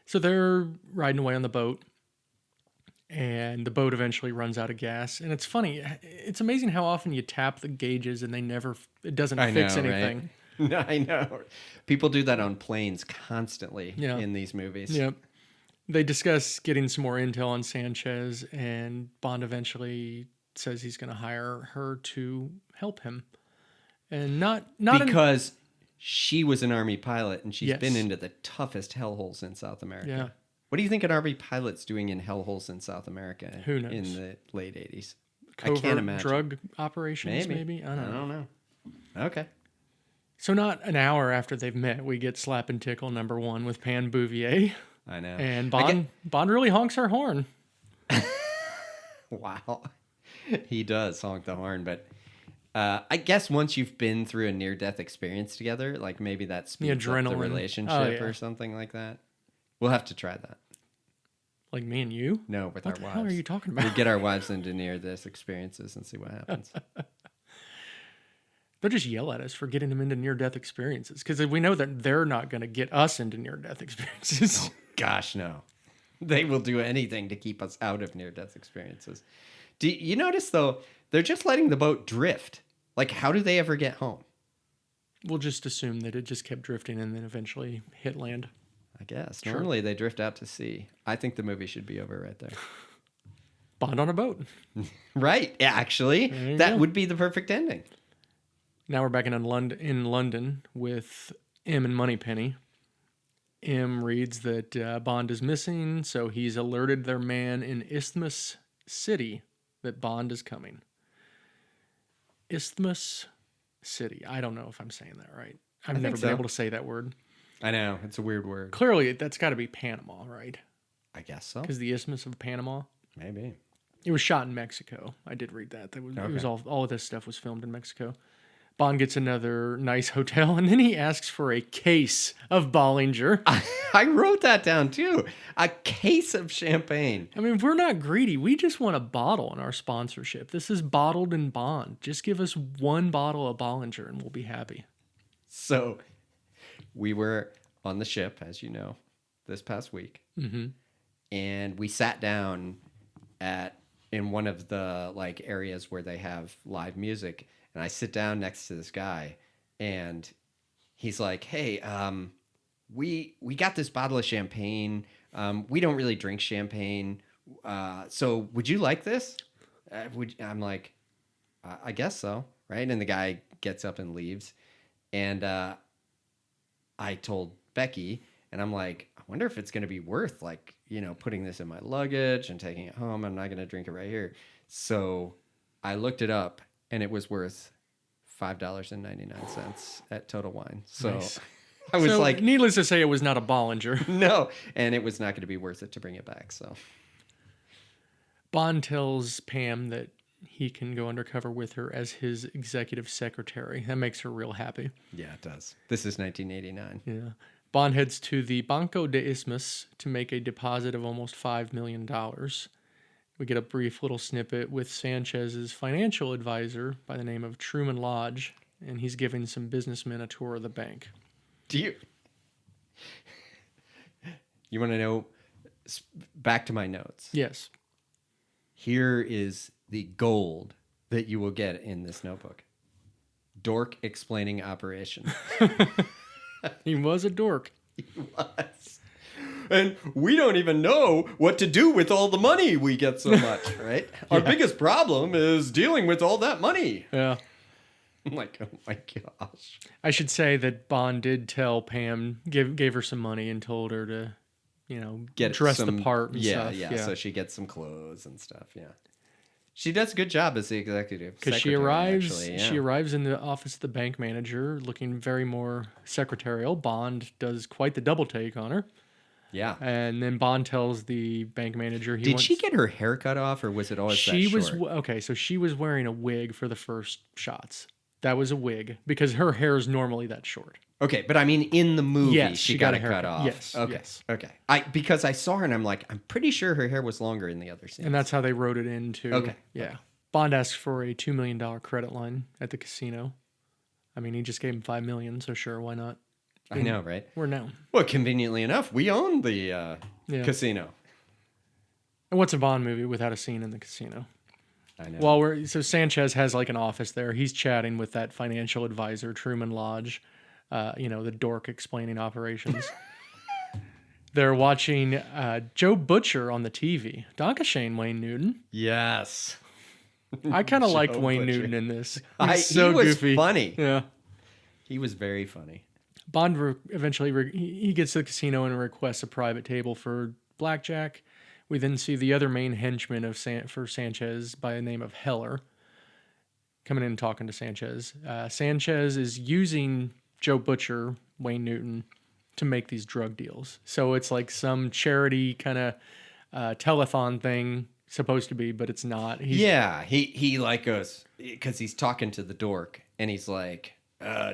So they're riding away on the boat, and the boat eventually runs out of gas. And it's funny. It's amazing how often you tap the gauges and it doesn't fix anything. Right? I know. People do that on planes constantly in these movies. Yep. They discuss getting some more intel on Sanchez, and Bond eventually says he's going to hire her to help him. And not because she was an Army pilot, and she's been into the toughest hellholes in South America. Yeah. What do you think an Army pilot's doing in hellholes in South America? Who knows? In the late 80s. Covert I can't imagine. Drug operations, maybe? I don't know. Okay. So not an hour after they've met, we get Slap and Tickle #1 with Pam Bouvier. I know. And Bond really honks her horn. Wow. He does honk the horn, but I guess once you've been through a near-death experience together, like maybe that speeds up the relationship or something like that. We'll have to try that. Like me and you? No, with our wives. What the hell are you talking about? We'll get our wives into near-death experiences and see what happens. They'll just yell at us for getting them into near-death experiences because we know that they're not going to get us into near-death experiences. Gosh, no. They will do anything to keep us out of near-death experiences. Do you notice, though, they're just letting the boat drift? Like, how do they ever get home? We'll just assume that it just kept drifting and then eventually hit land. I guess. Sure. Normally, they drift out to sea. I think the movie should be over right there. Bond on a boat. Right. Yeah, actually, that would be the perfect ending. Now we're back in London with M and Moneypenny. M reads that Bond is missing, so he's alerted their man in Isthmus City that Bond is coming. Isthmus City. I don't know if I'm saying that right. I've never been able to say that word. I know. It's a weird word. Clearly, that's got to be Panama, right? I guess so. Because the Isthmus of Panama. Maybe. It was shot in Mexico. I did read that. It was all of this stuff was filmed in Mexico. Bond gets another nice hotel, and then he asks for a case of Bollinger. I wrote that down, too. A case of champagne. I mean, we're not greedy. We just want a bottle in our sponsorship. This is bottled in Bond. Just give us one bottle of Bollinger, and we'll be happy. So, we were on the ship, as you know, this past week. Mm-hmm. And we sat down in one of the areas where they have live music. And I sit down next to this guy, and he's like, "Hey, we got this bottle of champagne. We don't really drink champagne. So would you like this?" I'm like, "I guess so, right?" And the guy gets up and leaves, and I told Becky, and I'm like, "I wonder if it's going to be worth putting this in my luggage and taking it home. I'm not going to drink it right here." So I looked it up. And it was worth $5.99 at Total Wine. So nice. I was needless to say, it was not a Bollinger. No, and it was not going to be worth it to bring it back. So Bond tells Pam that he can go undercover with her as his executive secretary. That makes her real happy. Yeah, it does. This is 1989. Yeah. Bond heads to the Banco de Isthmus to make a deposit of almost $5 million. We get a brief little snippet with Sanchez's financial advisor by the name of Truman Lodge, and he's giving some businessmen a tour of the bank. You want to know? Back to my notes. Yes. Here is the gold that you will get in this notebook. Dork explaining operation. He was a dork. He was. And we don't even know what to do with all the money we get so much, right? Our biggest problem is dealing with all that money. Yeah. I'm like, oh my gosh. I should say that Bond did tell Pam, gave her some money and told her to, dress the part and stuff. Yeah, so she gets some clothes and stuff, yeah. She does a good job as the executive secretary. Because she arrives in the office of the bank manager looking very more secretarial. Bond does quite the double take on her. Yeah. And then Bond tells the bank manager Did she get her hair cut off, or was it always that short? Okay, so she was wearing a wig for the first shots. That was a wig because her hair is normally that short. Okay, but I mean in the movie yes, she got it cut off. Yes. Okay. Yes. Okay. Because I saw her and I'm like, I'm pretty sure her hair was longer in the other scene. And that's how they wrote it into. Okay. Yeah. Okay. Bond asks for a $2 million credit line at the casino. I mean, he just gave him $5 million, so sure, why not? I know, right? We're now. Well, conveniently enough, we own the casino. And what's a Bond movie without a scene in the casino? I know. Well, so Sanchez has like an office there. He's chatting with that financial advisor, Truman Lodge, the dork explaining operations. They're watching Joe Butcher on the TV. Dankeschön, Wayne Newton. Yes. I kind of liked Wayne Newton in this. He was so goofy. Funny. Yeah. He was very funny. Bond eventually he gets to the casino and requests a private table for blackjack. We then see the other main henchman for Sanchez by the name of Heller coming in and talking to Sanchez. Sanchez is using Joe Butcher, Wayne Newton, to make these drug deals. So it's like some charity kind of telethon thing, supposed to be, but it's not. He like goes, because he's talking to the dork, and he's like,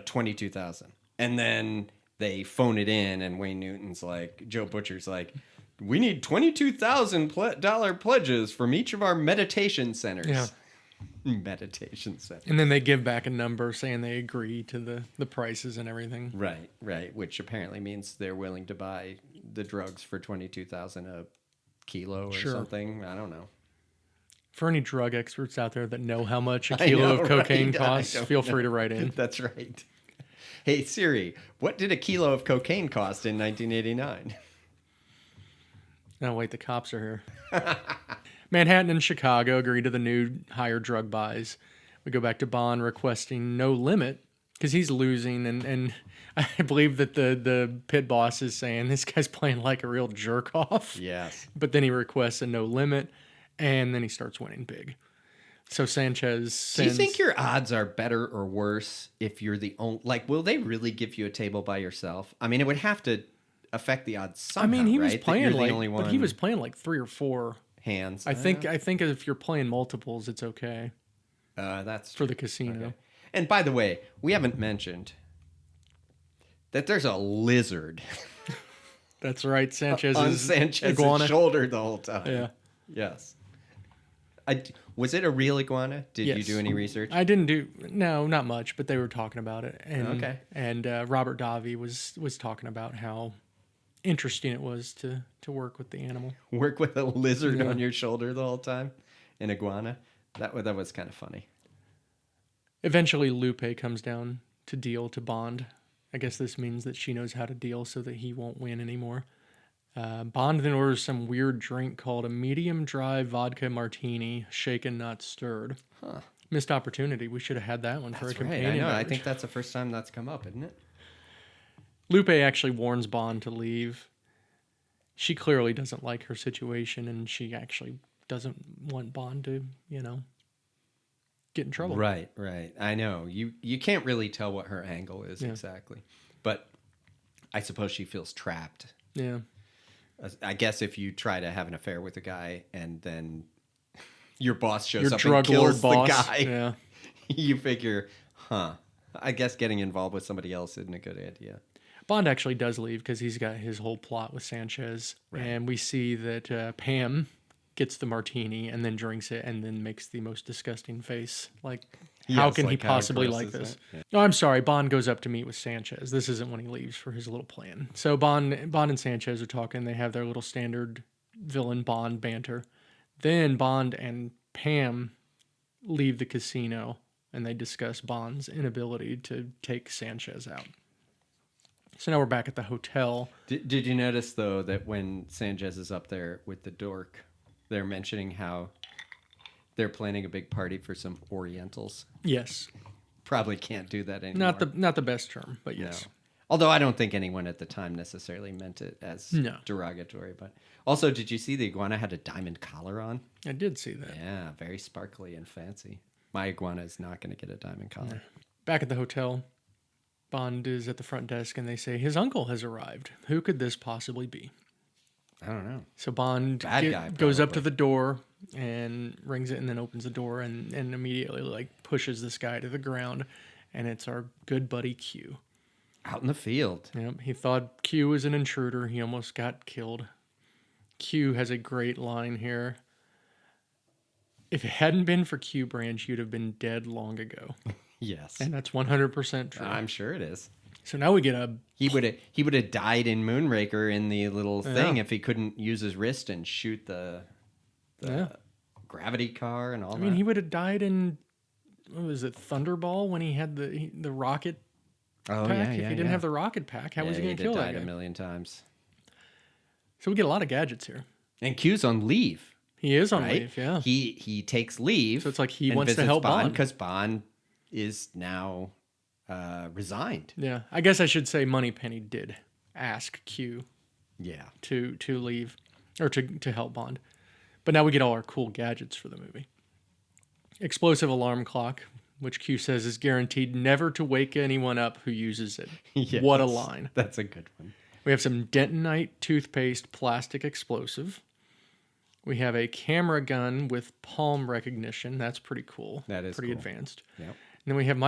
22,000. And then they phone it in, and Wayne Newton's like, Joe Butcher's like, we need $22,000 pledges from each of our meditation centers. Yeah. meditation session. And then they give back a number saying they agree to the prices and everything. Right. Which apparently means they're willing to buy the drugs for $22,000 a kilo or something. I don't know. For any drug experts out there that know how much a I kilo know, of cocaine right? costs, feel free to write in. That's right. Hey Siri, what did a kilo of cocaine cost in 1989? Oh, wait, the cops are here. Manhattan and Chicago agree to the new higher drug buys. We go back to Bond requesting no limit because he's losing, and I believe that the pit boss is saying this guy's playing like a real jerk off. Yes. But then he requests a no limit, and then he starts winning big. So Sanchez sends... Do you think your odds are better or worse if you're the only... Like, will they really give you a table by yourself? I mean, it would have to affect the odds somehow, I mean, he was right? playing like... the only one But he was playing like 3 or 4... hands. I think if you're playing multiples, it's okay. That's for the casino. Okay. And by the way, we haven't mentioned that there's a lizard That's right. Sanchez's on Sanchez's iguana. shoulder the whole time. Yeah. Yes. Was it a real iguana? Did you Yes. do any research? I didn't do not much, but they were talking about it. And, Okay. And Robert Davi was talking about how interesting it was to work with the animal. Work with a lizard on your shoulder the whole time? An iguana? That was kind of funny. Eventually, Lupe comes down to deal to Bond. I guess this means that she knows how to deal so that he won't win anymore. Bond then orders some weird drink called a medium dry vodka martini, shaken not stirred. Huh. Missed opportunity. We should have had that one for a That's right. companion. I know. I beverage. think that's the first time that's come up, isn't it? Lupe actually warns Bond to leave. She clearly doesn't like her situation, and she actually doesn't want Bond to, get in trouble. Right. I know. You can't really tell what her angle is exactly. But I suppose she feels trapped. Yeah. I guess if you try to have an affair with a guy and then your boss shows Your up drug and kills the lord boss. guy, Yeah. you figure, I guess getting involved with somebody else isn't a good idea. Bond actually does leave because he's got his whole plot with Sanchez. Right. And we see that Pam gets the martini and then drinks it and then makes the most disgusting face. Like, how Yes, can he like, how possibly gross like is this? that? Yeah. No, I'm sorry. Bond goes up to meet with Sanchez. This isn't when he leaves for his little plan. So Bond and Sanchez are talking. They have their little standard villain Bond banter. Then Bond and Pam leave the casino and they discuss Bond's inability to take Sanchez out. So now we're back at the hotel. Did you notice, though, that when Sanchez is up there with the dork, they're mentioning how they're planning a big party for some Orientals? Yes. Probably can't do that anymore. Not the best term, but yes. No. Although I don't think anyone at the time necessarily meant it as derogatory. But also, did you see the iguana had a diamond collar on? I did see that. Yeah, very sparkly and fancy. My iguana is not going to get a diamond collar. Back at the hotel, Bond is at the front desk and they say his uncle has arrived. Who could this possibly be? I don't know. So Bond Bad guy, goes up to probably. the door and rings it and then opens the door and immediately pushes this guy to the ground. And it's our good buddy Q. Out in the field. Yep, he thought Q was an intruder. He almost got killed. Q has a great line here. If it hadn't been for Q Branch, you'd have been dead long ago. Yes. And that's 100% true. I'm sure it is. So now we get a... He would have died in Moonraker in the little thing if he couldn't use his wrist and shoot the gravity car and all that. I mean, he would have died in... What was it? Thunderball when he had the rocket pack? If he didn't have the rocket pack, how was he going to kill that died guy? a million times. So we get a lot of gadgets here. And Q's on leave. He is on right? leave, yeah. He takes leave. So it's like he and wants to visits help Bond. because Bond is now resigned. Yeah, I guess I should say Moneypenny did ask Q Yeah. to leave or to help Bond. But now we get all our cool gadgets for the movie. Explosive alarm clock, which Q says is guaranteed never to wake anyone up who uses it. Yes, What a line. That's a good one. We have some Dentonite toothpaste plastic explosive. We have a camera gun with palm recognition. That's pretty cool. That is pretty cool. advanced. Yep. And then we have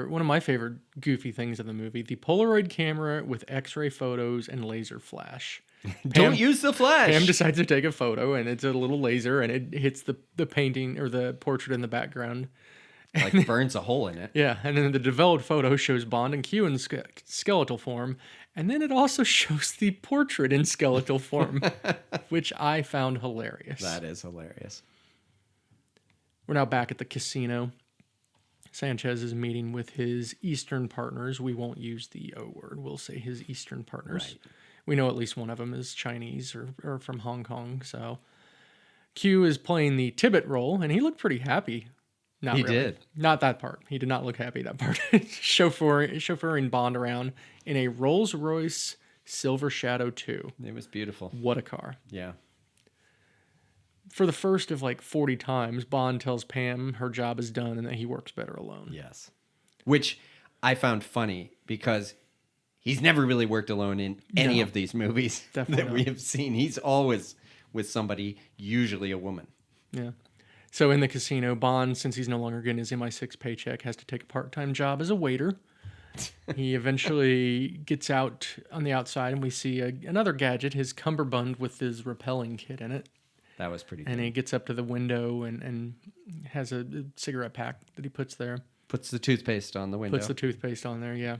one of my favorite goofy things in the movie, the Polaroid camera with X-ray photos and laser flash. Don't use the flash. Pam decides to take a photo, and it's a little laser, and it hits the painting or the portrait in the background. Like burns a hole in it. Yeah, and then the developed photo shows Bond and Q in skeletal form, and then it also shows the portrait in skeletal form, which I found hilarious. That is hilarious. We're now back at the casino. Sanchez is meeting with his Eastern partners. We won't use the O word. We'll say his Eastern partners. Right. We know at least one of them is Chinese or from Hong Kong. So Q is playing the Tibbet role, and he looked pretty happy. Not He really. did. Not that part. He did not look happy that part. Chauffeuring Bond around in a Rolls-Royce Silver Shadow 2. It was beautiful. What a car. Yeah. For the first of like 40 times, Bond tells Pam her job is done and that he works better alone. Yes. Which I found funny because he's never really worked alone in any of these movies Definitely that we have seen. He's always with somebody, usually a woman. Yeah. So in the casino, Bond, since he's no longer getting his MI6 paycheck, has to take a part-time job as a waiter. He eventually gets out on the outside, and we see another gadget, his cummerbund with his rappelling kit in it. That was pretty And good. he gets up to the window and has a cigarette pack that he puts there. Puts the toothpaste on the window. Puts the toothpaste on there, yeah.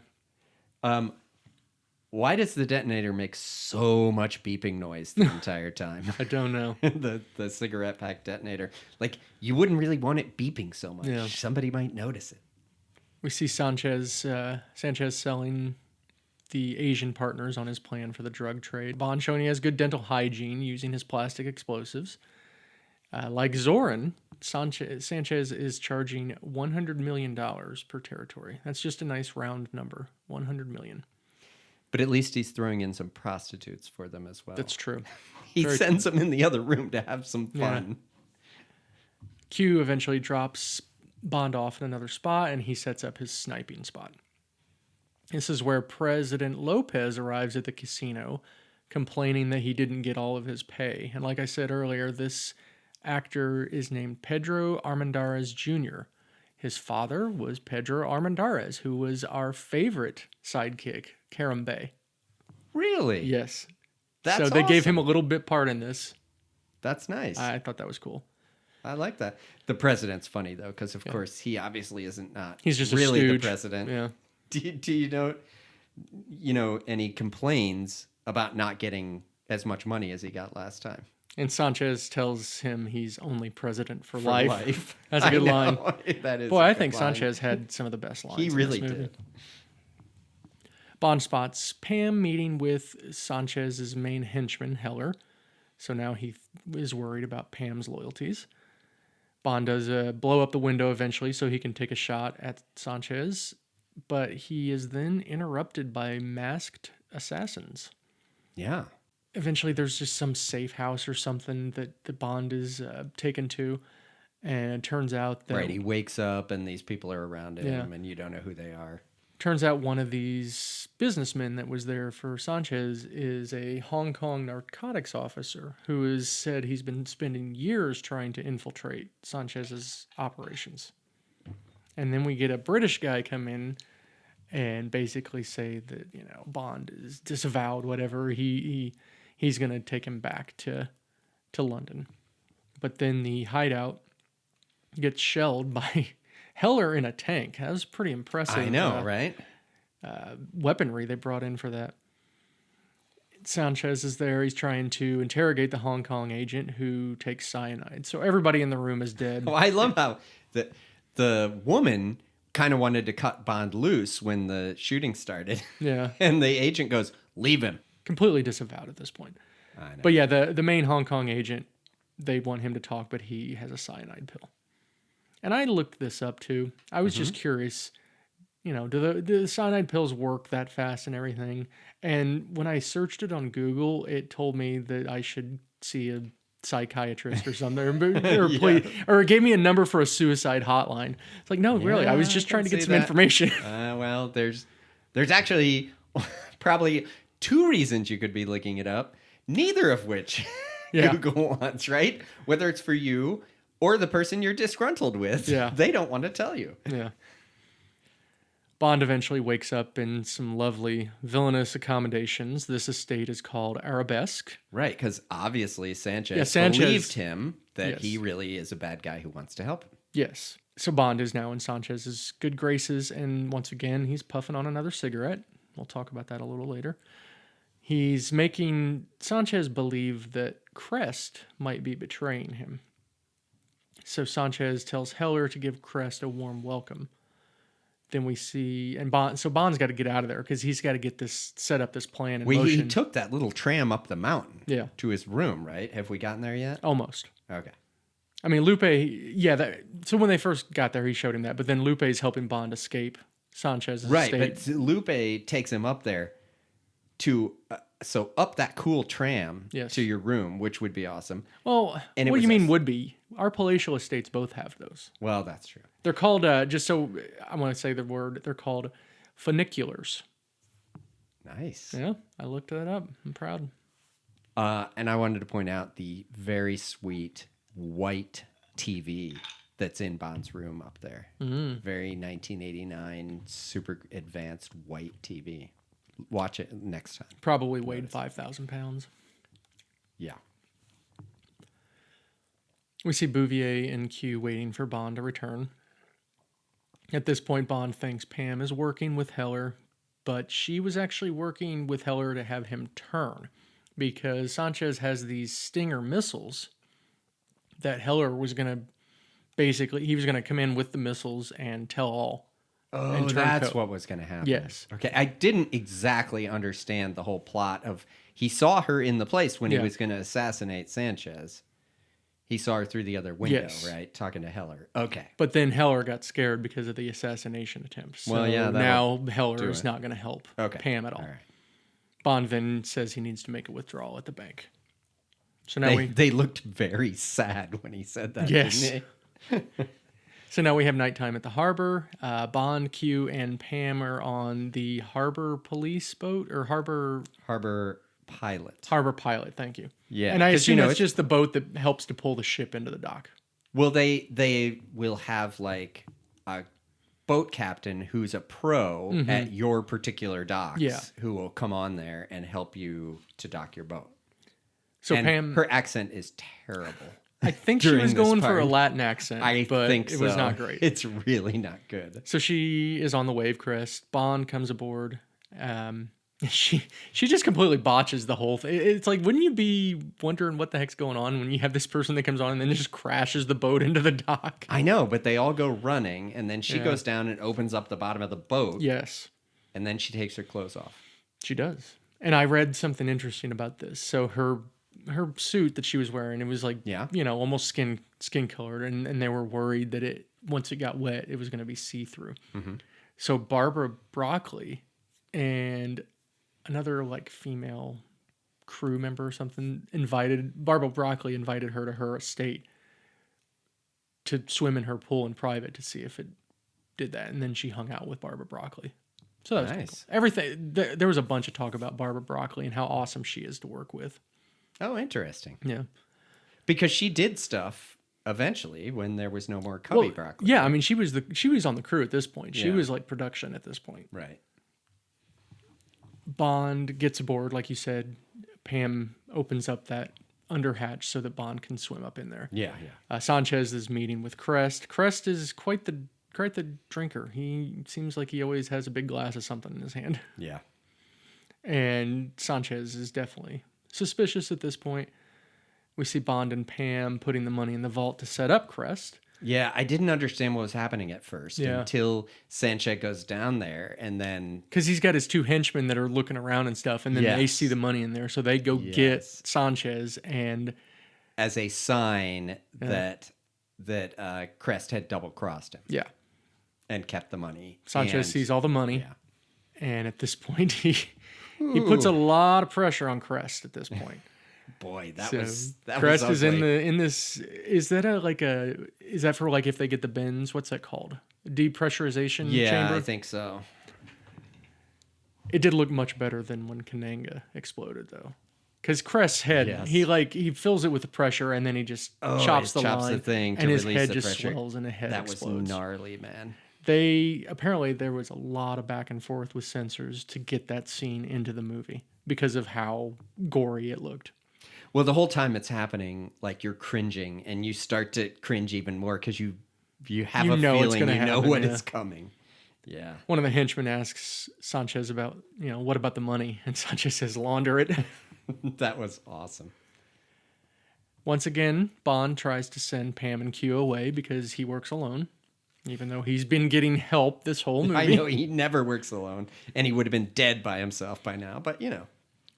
Why does the detonator make so much beeping noise the entire time? I don't know. the cigarette pack detonator. Like, you wouldn't really want it beeping so much. Yeah. Somebody might notice it. We see Sanchez selling the Asian partners on his plan for the drug trade. Bond showing he has good dental hygiene using his plastic explosives. Like Zorin, Sanchez is charging $100 million per territory. That's just a nice round number, $100 million. But at least he's throwing in some prostitutes for them as well. That's true. He Very sends them in the other room to have some fun. Yeah. Q eventually drops Bond off in another spot, and he sets up his sniping spot. This is where President Lopez arrives at the casino, complaining that he didn't get all of his pay. And like I said earlier, this actor is named Pedro Armendariz Jr. His father was Pedro Armendariz, who was our favorite sidekick, Karim Bey. Really? Yes. That's so they gave awesome. him a little bit part in this. That's nice. I thought that was cool. I like that. The president's funny, though, because, of course, he obviously isn't not He's just really a the stooge. president. Yeah. Do you know, and he complains about not getting as much money as he got last time. And Sanchez tells him he's only president for For life. life. That's a good I line. know. That is Boy, a I good think line. Sanchez had some of the best lines. He in really this movie. did. Bond spots Pam meeting with Sanchez's main henchman, Heller. So now he is worried about Pam's loyalties. Bond does blow up the window eventually so he can take a shot at Sanchez, but he is then interrupted by masked assassins. Yeah. Eventually, there's just some safe house or something that the Bond is taken to, and it turns out that Right. He wakes up and these people are around him Yeah. and you don't know who they are. turns out one of these businessmen that was there for Sanchez is a Hong Kong narcotics officer who has said he's been spending years trying to infiltrate Sanchez's operations. And then we get a British guy come in and basically say that, you know, Bond is disavowed, whatever. He's going to take him back to London. But then the hideout gets shelled by Heller in a tank. That was pretty impressive. I know, right? Weaponry they brought in for that. Sanchez is there. He's trying to interrogate the Hong Kong agent who takes cyanide. So everybody in the room is dead. Well, I love how the woman kind of wanted to cut Bond loose when the shooting started. Yeah. And the agent goes, leave him. Completely disavowed at this point. I know. But yeah, the main Hong Kong agent, they want him to talk, but he has a cyanide pill. And I looked this up too. I was just curious, you know, do the cyanide pills work that fast and everything? And when I searched it on Google, it told me that I should see a psychiatrist or something, or it gave me a number for a suicide hotline. It's like, no, really, I was just I trying to can get see some that. information. Well, there's actually probably two reasons you could be looking it up, neither of which Yeah. Google wants, right? Whether it's for you or the person you're disgruntled with, Yeah. they don't want to tell you. Yeah. Bond eventually wakes up in some lovely villainous accommodations. This estate is called Arabesque. Right, because obviously Sanchez, Yeah, Sanchez- believed him that Yes. he really is a bad guy who wants to help him. Yes. So Bond is now in Sanchez's good graces, and once again, he's puffing on another cigarette. We'll talk about that a little later. He's making Sanchez believe that Crest might be betraying him. So Sanchez tells Heller to give Crest a warm welcome. Then we see, and Bond's got to get out of there because he's got to get this, set up this plan in He motion. took that little tram up the mountain Yeah. to his room, right? Have we gotten there yet? Almost. Okay. I mean, Lupe, so when they first got there, he showed him that, but then Lupe's helping Bond escape Sanchez's Right, estate. but Lupe takes him up there to, so up that cool tram Yes. to your room, which would be awesome. Well, And it what do you was mean would be? Our palatial estates both have those. Well, that's true. They're called, just so I want to say the word, they're called funiculars. Nice. Yeah, I looked that up. I'm proud. And I wanted to point out the very sweet white TV that's in Bond's room up there. Mm-hmm. Very 1989, super advanced white TV. Watch it next time. Probably weighed 5,000 pounds. Yeah. We see Bouvier and Q waiting for Bond to return. At this point, Bond thinks Pam is working with Heller, but she was actually working with Heller to have him turn because Sanchez has these Stinger missiles that Heller was going to he was going to come in with the missiles and tell all. Oh, and that's turncoat. what was going to happen. Yes. Okay. I didn't exactly understand the whole plot of he saw her in the place when he Yeah. was going to assassinate Sanchez. He saw her through the other window, Yes. right? Talking to Heller. Okay. But then Heller got scared because of the assassination attempt. So Well, yeah, now Heller do is it. not going to help Okay. Pam at all. All right. Bond then says he needs to make a withdrawal at the bank. So now They looked very sad when he said that, Yes. didn't they? So now we have nighttime at the harbor. Bond, Q, and Pam are on the harbor police boat or harbor Pilot. pilot. Thank you. Yeah, and I 'cause, assume you know, it's just the boat that helps to pull the ship into the dock. Well, they will have like a boat captain who's a pro at your particular docks Yeah. who will come on there and help you to dock your boat. So And Pam, her accent is terrible. I think she during was this going for a part. Latin accent, but think it was so. not great. It's really not good. So she is on the wave crest. Bond comes aboard. She just completely botches the whole thing. It's like, wouldn't you be wondering what the heck's going on when you have this person that comes on and then just crashes the boat into the dock? I know, but they all go running, and then she Yeah. goes down and opens up the bottom of the boat, Yes, and then she takes her clothes off. she does. And I read something interesting about this. So her suit that she was wearing, it was like, Yeah. almost skin colored, and they were worried that once it got wet, it was going to be see through. Mm-hmm. So Barbara Broccoli and another like female crew member or something Barbara Broccoli invited her to her estate to swim in her pool in private to see if it did that, and then she hung out with Barbara Broccoli. So that was Nice. cool. Everything there was a bunch of talk about Barbara Broccoli and how awesome she is to work with. Oh, interesting. Yeah. Because she did stuff eventually when there was no more Cubby Broccoli. Yeah, I mean she was on the crew at this point. She Yeah. was like production at this point. Right. Bond gets aboard, like you said. Pam opens up that underhatch so that Bond can swim up in there. Yeah. Sanchez is meeting with Crest. Crest is quite the drinker. He seems like he always has a big glass of something in his hand. Yeah. And Sanchez is definitely suspicious at this point. We see Bond and Pam putting the money in the vault to set up Crest. Yeah, I didn't understand what was happening at first Yeah. until Sanchez goes down there, and then Because he's got his two henchmen that are looking around and stuff, and then they Yes. see the money in there, so they go get Yes. Sanchez, and as a sign that Crest had double crossed him yeah, and kept the money. Sanchez And- sees all the money, Yeah. and at this point he puts a lot of pressure on Crest at this point. Boy, that So was Crest is in ugly. this. Is that for like if they get the bins? What's that called? Depressurization Yeah, chamber. I think so. It did look much better than when Kananga exploded, though. Because Crest's head, Yes. he fills it with the pressure, and then he just chops he the chops line, the thing to and his release head the just pressure. swells, and the head That explodes. was gnarly, man. Apparently there was a lot of back and forth with censors to get that scene into the movie because of how gory it looked. Well, the whole time it's happening, like you're cringing, and you start to cringe even more because you have You a know it's feeling gonna you know happen, what yeah. is coming. Yeah. One of the henchmen asks Sanchez about, what about the money? And Sanchez says, launder it. That was awesome. Once again, Bond tries to send Pam and Q away because he works alone, even though he's been getting help this whole movie. I know he never works alone, and he would have been dead by himself by now, but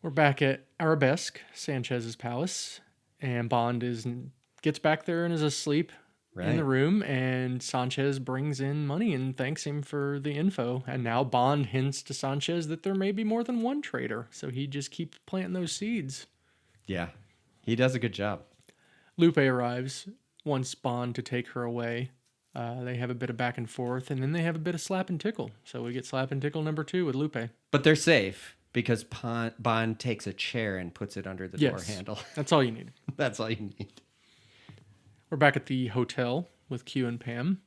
We're back at Arabesque, Sanchez's palace, and Bond gets back there and is asleep in the Right. room, and Sanchez brings in money and thanks him for the info. And now Bond hints to Sanchez that there may be more than one traitor, so he just keeps planting those seeds. Yeah. He does a good job. Lupe arrives, wants Bond to take her away. They have a bit of back and forth, and then they have a bit of slap and tickle. So we get slap and tickle number 2 with Lupe. But they're safe because Bond takes a chair and puts it under the door handle. That's all you need. That's all you need. We're back at the hotel with Q and Pam,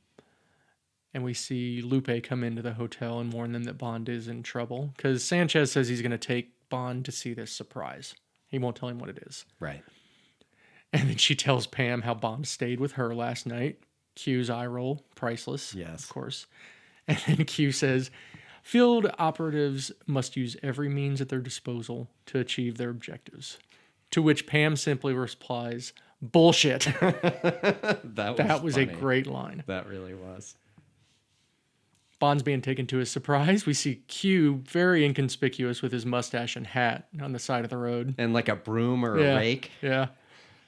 and we see Lupe come into the hotel and warn them that Bond is in trouble because Sanchez says he's going to take Bond to see this surprise. He won't tell him what it is. Right. And then she tells Pam how Bond stayed with her last night. Q's eye roll, priceless. Yes. Of course. And then Q says, field operatives must use every means at their disposal to achieve their objectives. To which Pam simply replies, bullshit. That was a funny. great line. That really was. Bond's being taken to his surprise. We see Q very inconspicuous with his mustache and hat on the side of the road. And like a broom or a rake. Yeah.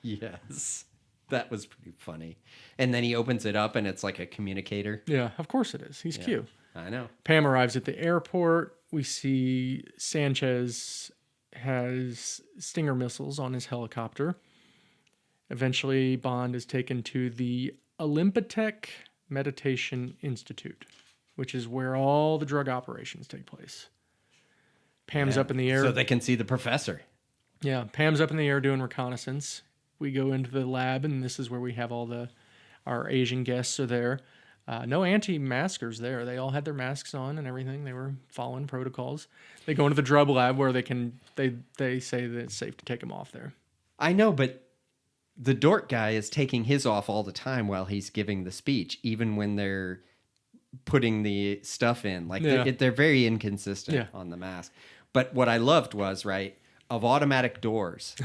Yes. That was pretty funny. And then he opens it up and it's like a communicator. Yeah, of course it is. He's Q. I know. Pam arrives at the airport. We see Sanchez has Stinger missiles on his helicopter. Eventually, Bond is taken to the Olympitech Meditation Institute, which is where all the drug operations take place. Pam's up in the air. So they can see the professor. Yeah, Pam's up in the air doing reconnaissance. We go into the lab, and this is where we have our Asian guests are there. No anti-maskers there. They all had their masks on and everything. They were following protocols. They go into the drug lab where they say that it's safe to take them off there. I know, but the dork guy is taking his off all the time while he's giving the speech, even when they're putting the stuff in. Like they're very inconsistent on the mask. But what I loved was, right, of automatic doors,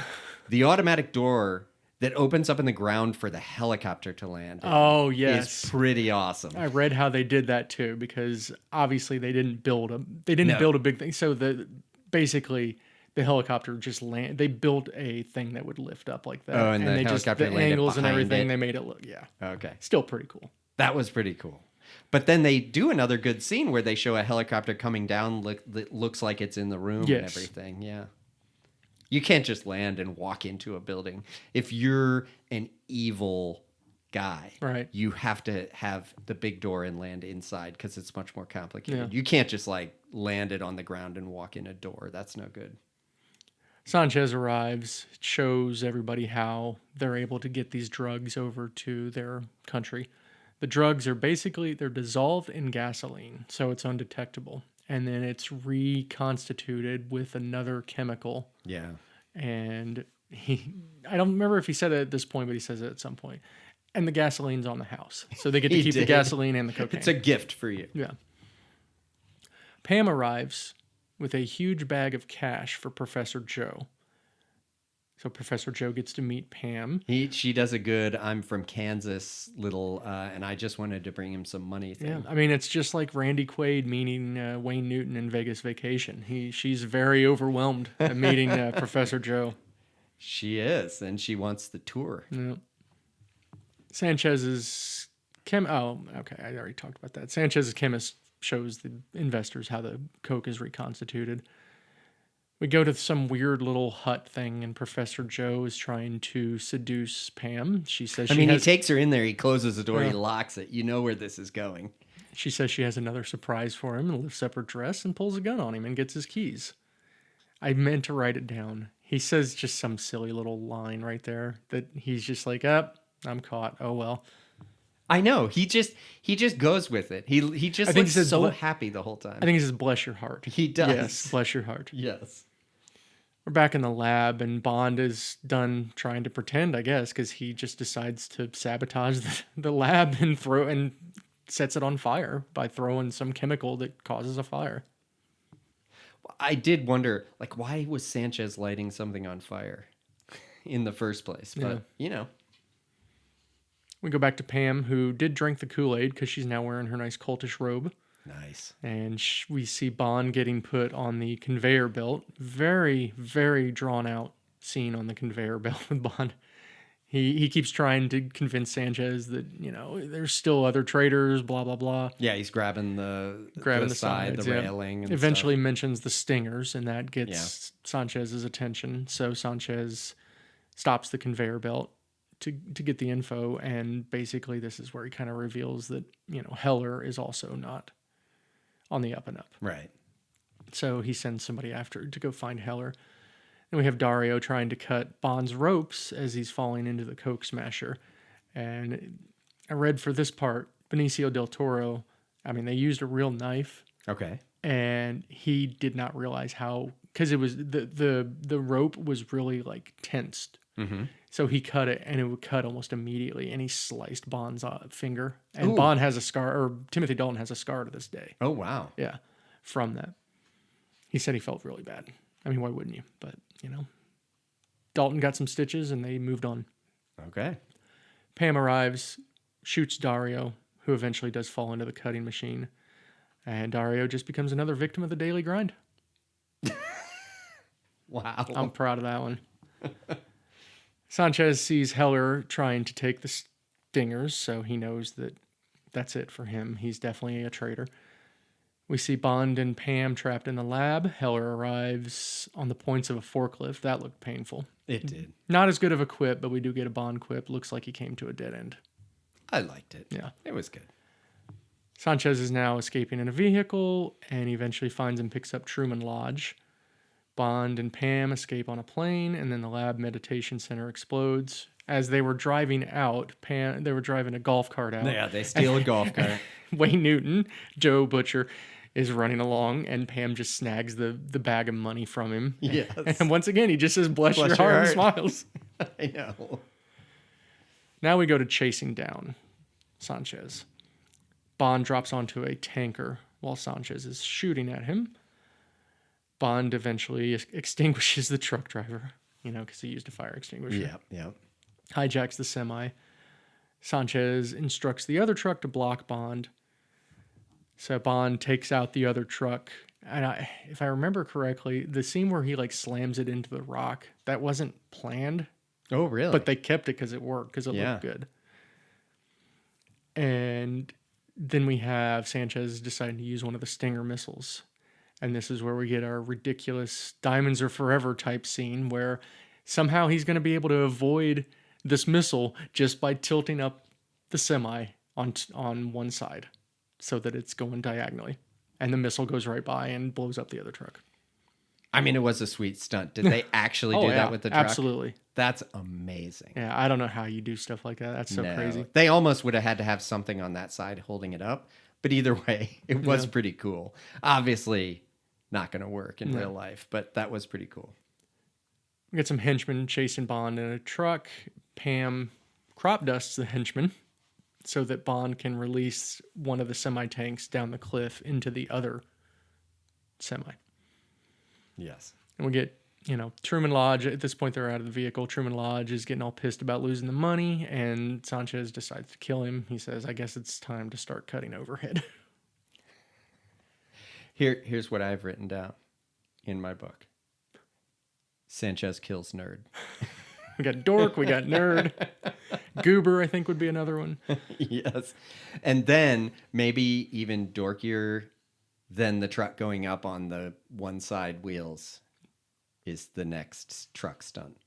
the automatic door that opens up in the ground for the helicopter to land in is pretty awesome. I read how they did that too, because obviously they didn't build a big thing. So basically the helicopter just they built a thing that would lift up like that. Oh, and the helicopter landed angles and behind everything, it. they made it look, Okay. still pretty cool. That was pretty cool. But then they do another good scene where they show a helicopter coming down that looks like it's in the room and everything. Yeah. You can't just land and walk into a building. If you're an evil guy, right, you have to have the big door and land inside because it's much more complicated. Yeah. You can't just like land it on the ground and walk in a door. That's no good. Sanchez arrives, shows everybody how they're able to get these drugs over to their country. The drugs are they're dissolved in gasoline, so it's undetectable. And then it's reconstituted with another chemical. Yeah. And I don't remember if he said it at this point, but he says it at some point. And the gasoline's on the house. So they get to keep the gasoline and the cocaine. It's a gift for you. Yeah. Pam arrives with a huge bag of cash for Professor Joe. So Professor Joe gets to meet Pam. She does a good I'm from Kansas little, and I just wanted to bring him some money thing. Yeah, I mean, it's just like Randy Quaid meeting Wayne Newton in Vegas Vacation. She's very overwhelmed at meeting Professor Joe. She is, and she wants the tour. Yeah. Sanchez's oh, okay, I already talked about that. Sanchez's chemist shows the investors how the coke is reconstituted. We go to some weird little hut thing, and Professor Joe is trying to seduce Pam. She says he takes her in there, he closes the door, he locks it. You know where this is going. She says she has another surprise for him and lifts up her dress and pulls a gun on him and gets his keys. I meant to write it down. He says just some silly little line right there that he's just like, I'm caught. Oh, well. I know. He just goes with it. He just I think looks he says so happy the whole time. I think he says, "Bless your heart." He does. Yes, bless your heart. Yes. We're back in the lab, and Bond is done trying to pretend, I guess, because he just decides to sabotage the lab and sets it on fire by throwing some chemical that causes a fire. I did wonder, like, why was Sanchez lighting something on fire in the first place? But, We go back to Pam, who did drink the Kool-Aid because she's now wearing her nice cultish robe. Nice. And we see Bond getting put on the conveyor belt. Very, very drawn out scene on the conveyor belt with Bond. He keeps trying to convince Sanchez that, there's still other traders, blah, blah, blah. Yeah, he's grabbing the sides, the railing. And eventually stuff. mentions the stingers, and that gets Sanchez's attention. So Sanchez stops the conveyor belt to get the info, and basically this is where he kind of reveals that, Heller is also not on the up and up. Right. So he sends somebody after to go find Heller. And we have Dario trying to cut Bond's ropes as he's falling into the Coke Smasher. And I read for this part, Benicio del Toro, they used a real knife. Okay. And he did not realize how, because it was the rope was really like tensed. Mm-hmm. So he cut it, and it would cut almost immediately, and he sliced Bond's finger. And Ooh. Bond has a scar, or Timothy Dalton has a scar to this day. Oh, wow. Yeah, from that. He said he felt really bad. Why wouldn't you? But, Dalton got some stitches, and they moved on. Okay. Pam arrives, shoots Dario, who eventually does fall into the cutting machine. And Dario just becomes another victim of the daily grind. Wow. I'm proud of that one. Sanchez sees Heller trying to take the stingers, so he knows that that's it for him. He's definitely a traitor. We see Bond and Pam trapped in the lab. Heller arrives on the points of a forklift. That looked painful. It did. Not as good of a quip, but we do get a Bond quip. Looks like he came to a dead end. I liked it. Yeah. It was good. Sanchez is now escaping in a vehicle, and he eventually finds and picks up Truman Lodge. Bond and Pam escape on a plane, and then the lab meditation center explodes. As they were driving out, they were driving a golf cart out. Yeah, they steal a golf cart. Wayne Newton, Joe Butcher, is running along, and Pam just snags the bag of money from him. Yes. And once again, he just says, bless your heart, and smiles. I know. Now we go to chasing down Sanchez. Bond drops onto a tanker while Sanchez is shooting at him. Bond eventually extinguishes the truck driver, because he used a fire extinguisher. Yeah. Hijacks the semi. Sanchez instructs the other truck to block Bond. So Bond takes out the other truck. And if I remember correctly, the scene where he slams it into the rock, that wasn't planned. Oh, really? But they kept it because it worked, because it looked good. And then we have Sanchez deciding to use one of the Stinger missiles. And this is where we get our ridiculous Diamonds Are Forever type scene where somehow he's going to be able to avoid this missile just by tilting up the semi on one side so that it's going diagonally. And the missile goes right by and blows up the other truck. It was a sweet stunt. Did they actually do that with the truck? Absolutely. That's amazing. Yeah, I don't know how you do stuff like that. That's so crazy. They almost would have had to have something on that side holding it up. But either way, it was pretty cool. Obviously, not going to work in real life, but that was pretty cool. We get some henchmen chasing Bond in a truck. Pam crop dusts the henchman so that Bond can release one of the semi-tanks down the cliff into the other semi. Yes. And we get, Truman Lodge. At this point, they're out of the vehicle. Truman Lodge is getting all pissed about losing the money, and Sanchez decides to kill him. He says, I guess it's time to start cutting overhead. Here's what I've written down in my book. Sanchez kills nerd. We got dork, we got nerd. Goober, I think, would be another one. Yes. And then maybe even dorkier than the truck going up on the one side wheels is the next truck stunt.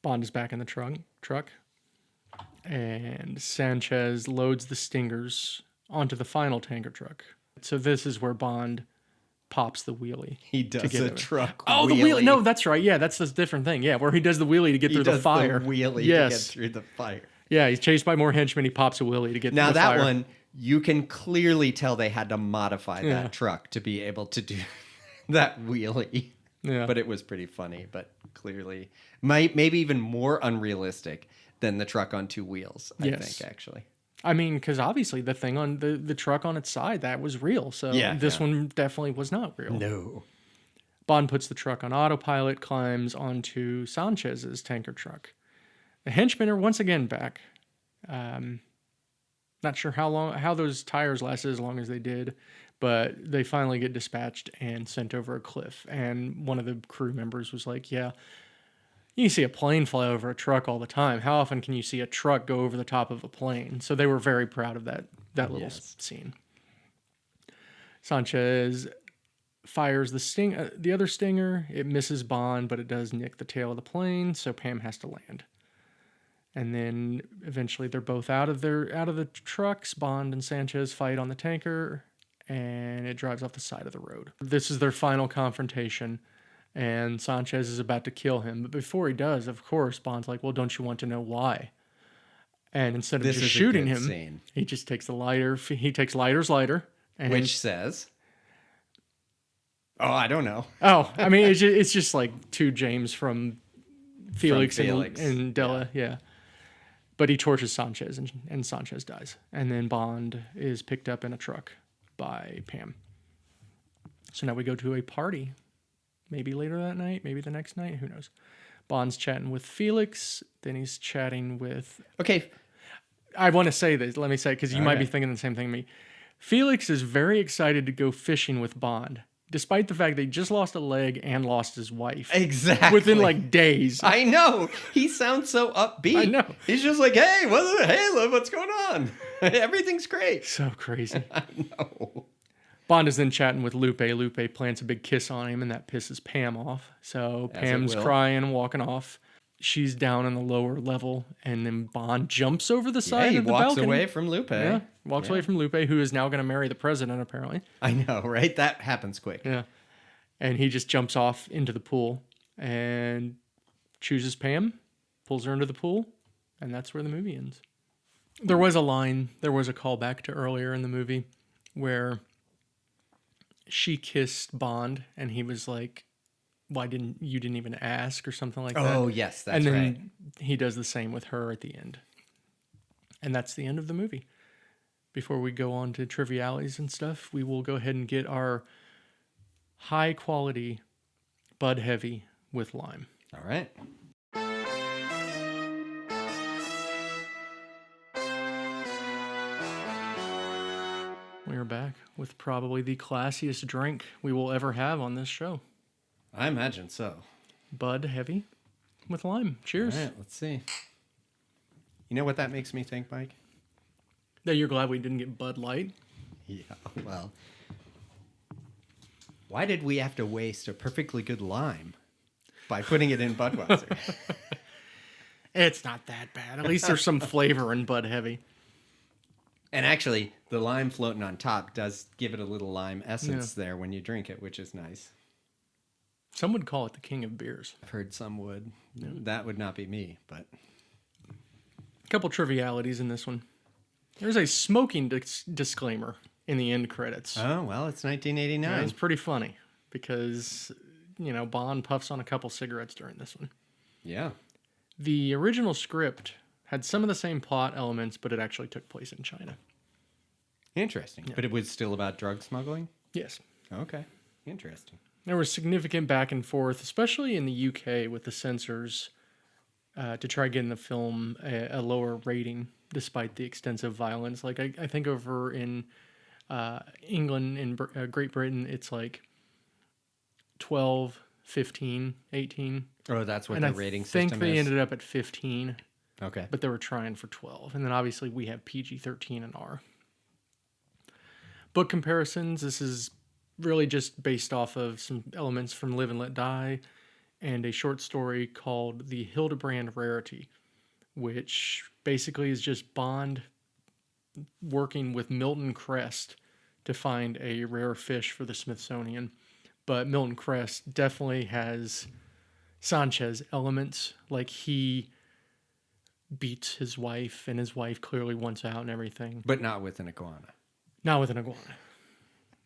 Bond is back in the truck. And Sanchez loads the Stingers onto the final tanker truck. So this is where Bond pops the wheelie. He does a truck wheelie. The wheelie. No, that's right. Yeah, that's this different thing. Yeah, where he does the wheelie to get through the fire. The wheelie to get through the fire. Yeah, he's chased by more henchmen. He pops a wheelie to get Now the that fire. one, you can clearly tell they had to modify Yeah. that truck to be able to do that wheelie. Yeah. But it was pretty funny, but clearly maybe even more unrealistic than the truck on two wheels, I Yes. think, actually. I mean, because obviously the thing on the truck on its side, that was real. So Yeah, this yeah. one definitely was not real. No. Bond puts the truck on autopilot, climbs onto Sanchez's tanker truck. The henchmen are once again back. Not sure how those tires lasted as long as they did, but they finally get dispatched and sent over a cliff. And one of the crew members was like, "Yeah, you see a plane fly over a truck all the time. How often can you see a truck go over the top of a plane?" So they were very proud of that little Yes. scene. Sanchez fires the other stinger. It misses Bond, but it does nick the tail of the plane, so Pam has to land. And then eventually they're both out of the trucks. Bond and Sanchez fight on the tanker, and it drives off the side of the road. This is their final confrontation, and Sanchez is about to kill him. But before he does, of course, Bond's like, "Well, don't you want to know why?" And instead of This just is a shooting good him, scene. he just takes the lighter. He takes lighter's lighter, and Which says... Oh, I don't know. I mean, it's just like to James from Felix, Felix, and Della, yeah. But he torches Sanchez, and Sanchez dies. And then Bond is picked up in a truck by Pam. So now we go to a party. Maybe later that night, maybe the next night, who knows. Bond's chatting with Felix, then he's chatting with... Okay. I want to say this, let me say, because you might be Okay. thinking the same thing to me. Felix is very excited to go fishing with Bond, despite the fact that he just lost a leg and lost his wife. Exactly. Within like days. I know. He sounds so upbeat. I know. He's just like, hey, love, what's going on? Everything's great. So crazy. I know. Bond is then chatting with Lupe. Lupe plants a big kiss on him, and that pisses Pam off. So As it Pam's will. crying and walking off. She's down on the lower level, and then Bond jumps over the Yeah, side he of the walks balcony. away from Lupe. Yeah, walks away from Lupe, who is now going to marry the president, apparently. I know, right? That happens quick. Yeah. And he just jumps off into the pool and chooses Pam, pulls her into the pool, and that's where the movie ends. There was a callback to earlier in the movie where she kissed Bond, and he was like, "Why didn't you even ask?" or something like that. Oh, yes, that's and then right. he does the same with her at the end. And that's the end of the movie. Before we go on to trivialities and stuff, we will go ahead and get our high quality Bud Heavy with lime. All right. We are back with probably the classiest drink we will ever have on this show. I imagine so. Bud Heavy with lime. Cheers. All right, let's see. You know what that makes me think, Mike? That you're glad we didn't get Bud Light. Yeah, well, why did we have to waste a perfectly good lime by putting it in Budweiser? It's not that bad. At least there's some flavor in Bud Heavy. And actually, the lime floating on top does give it a little lime essence there when you drink it, which is nice. Some would call it the king of beers. I've heard some would. Yeah. That would not be me, but... A couple trivialities in this one. There's a smoking disclaimer in the end credits. Oh, well, it's 1989. And it's pretty funny because, Bond puffs on a couple cigarettes during this one. Yeah. The original script had some of the same plot elements, but it actually took place in China. Interesting. Yeah. But it was still about drug smuggling? Yes. Okay. Interesting. There was significant back and forth, especially in the UK with the censors, to try getting the film a lower rating, despite the extensive violence. Like, I think over in England, in Great Britain, it's like 12, 15, 18. Oh, that's what the rating system is? I think they ended up at 15. Okay. But they were trying for 12. And then obviously we have PG-13 and R. Book comparisons, this is really just based off of some elements from Live and Let Die and a short story called The Hildebrand Rarity, which basically is just Bond working with Milton Crest to find a rare fish for the Smithsonian. But Milton Crest definitely has Sanchez elements. Like, he beats his wife, and his wife clearly wants out and everything. But not with an iguana. Not with an iguana.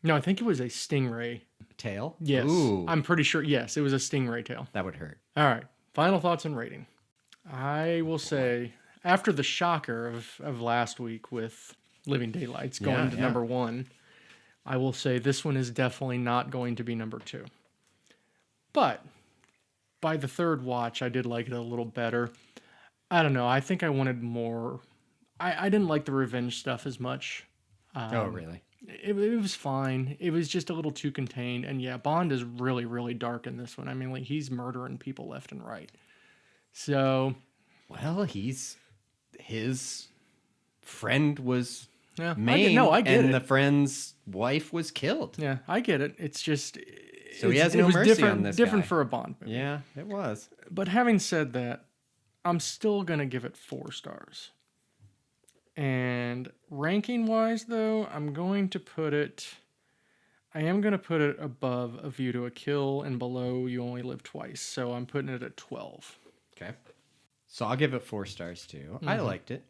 No, I think it was a stingray. Tail? Yes. Ooh, I'm pretty sure. Yes, it was a stingray tail. that would hurt. All right. Final thoughts and rating. I will say, after the shocker of last week with Living Daylights going to number 1, I will say this one is definitely not going to be number 2. But by the third watch, I did like it a little better. I don't know. I think I wanted more. I didn't like the revenge stuff as much. Oh, really? It was fine. It was just a little too contained. And yeah, Bond is really, really dark in this one. I mean, like, he's murdering people left and right. So, Well, his friend was yeah, maimed, I get and it. the friend's wife was killed. Yeah, I get it. It's just So he has no was mercy different, on this different guy. for a Bond movie. Yeah, it was. But having said that, I'm still gonna give it 4 stars. And ranking wise, though, I am going to put it above A View to a Kill and below You Only Live Twice. So I'm putting it at 12. Okay. So I'll give it 4 stars too. I liked it.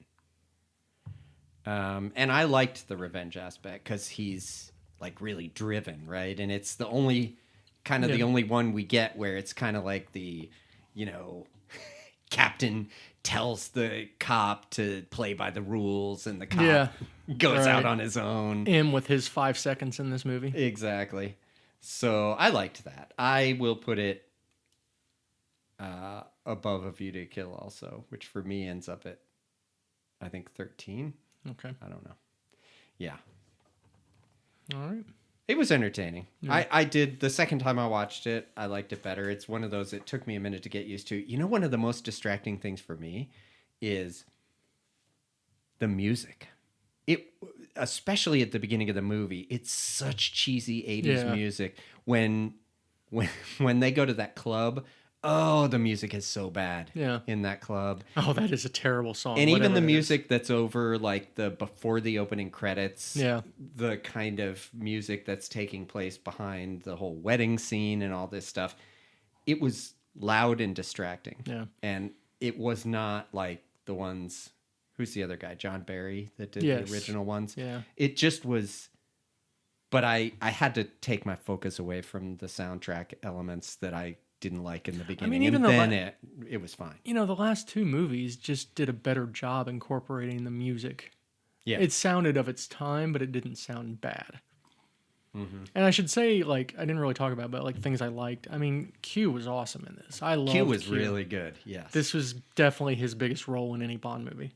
And I liked the revenge aspect because he's like really driven, right? And it's the only the only one we get where it's kind of like the, captain tells the cop to play by the rules and the cop goes out on his own. Him with his 5 seconds in this movie. Exactly. So I liked that. I will put it above A View to Kill also, which for me ends up at, I think, 13. Okay. I don't know. Yeah. All right. It was entertaining. Yeah. I did, the second time I watched it, I liked it better. It's one of those, it took me a minute to get used to. One of the most distracting things for me is the music. Especially at the beginning of the movie, it's such cheesy 80s music. When they go to that club, oh, the music is so bad in that club. Oh, that is a terrible song. And even the music that's over, like, before the opening credits, the kind of music that's taking place behind the whole wedding scene and all this stuff, it was loud and distracting. Yeah. And it was not like the ones, who's the other guy? John Barry that did the original ones. Yeah. It just was, but I had to take my focus away from the soundtrack elements that I didn't like in the beginning. I mean, even then it was fine. The last 2 movies just did a better job incorporating the music. Yeah. It sounded of its time, but it didn't sound bad. Mm-hmm. And I should say, like, I didn't really talk about, but like things I liked. I mean, Q was awesome in this. I loved Q. Was really good, yes. This was definitely his biggest role in any Bond movie.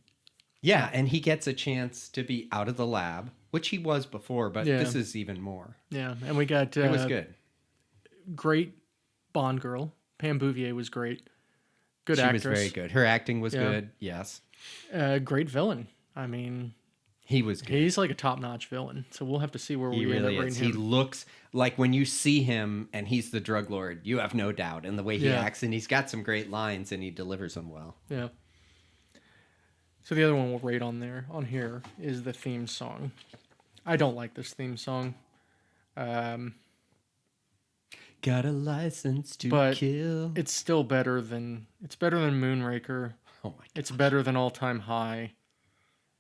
Yeah, and he gets a chance to be out of the lab, which he was before, but this is even more. Yeah, and we got... it was good. Great Bond girl. Pam Bouvier was great. Good actress. She was very good. Her acting was good, yes. Great villain. I mean... He was good. He's like a top-notch villain, so we'll have to see where we end up rating him. He looks like, when you see him and he's the drug lord, you have no doubt in the way he acts, and he's got some great lines and he delivers them well. Yeah. So the other one we'll rate on here is the theme song. I don't like this theme song. Got a license to kill. It's still better than Moonraker. Oh my god. It's better than All Time High.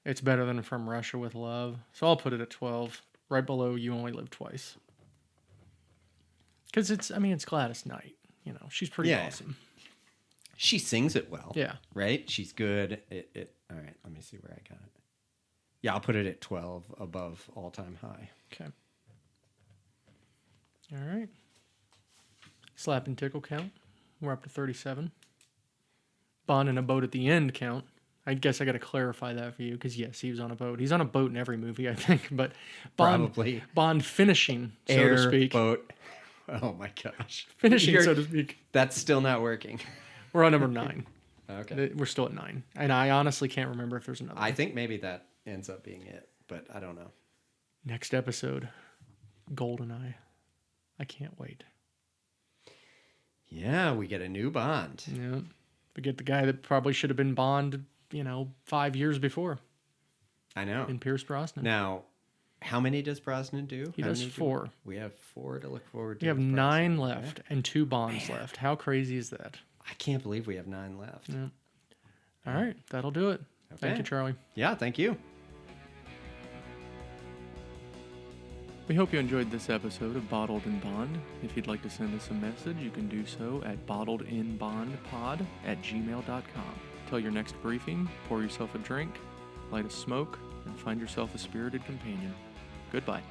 It's better than From Russia with Love. So I'll put it at 12, right below You Only Live Twice. Because it's Gladys Knight. She's pretty awesome. She sings it well. Yeah. Right? She's good. All right, let me see where I got it. Yeah, I'll put it at 12, above All Time High. Okay. All right. Slap and Tickle count. We're up to 37. Bond in a boat at the end count. I guess I got to clarify that for you because, yes, he was on a boat. He's on a boat in every movie, I think. But Probably. Bond finishing, so Air, to speak. Boat. Oh, my gosh. Finishing, so to speak. That's still not working. We're on number 9. Okay. We're still at 9. And I honestly can't remember if there's another. I think maybe that ends up being it, but I don't know. Next episode, GoldenEye. I can't wait. Yeah, we get a new Bond. Yeah. We get the guy that probably should have been Bond, 5 years before. I know. In Pierce Brosnan. Now, how many does Brosnan do? He does 4. We have 4 to look forward to. We have 9 left and 2 Bonds left. How crazy is that? I can't believe we have 9 left. Yeah. All right, that'll do it. Thank Okay. you, Charlie. Yeah, thank you. We hope you enjoyed this episode of Bottled in Bond. If you'd like to send us a message, you can do so at bottledinbondpod@gmail.com. Till your next briefing, pour yourself a drink, light a smoke, and find yourself a spirited companion. Goodbye.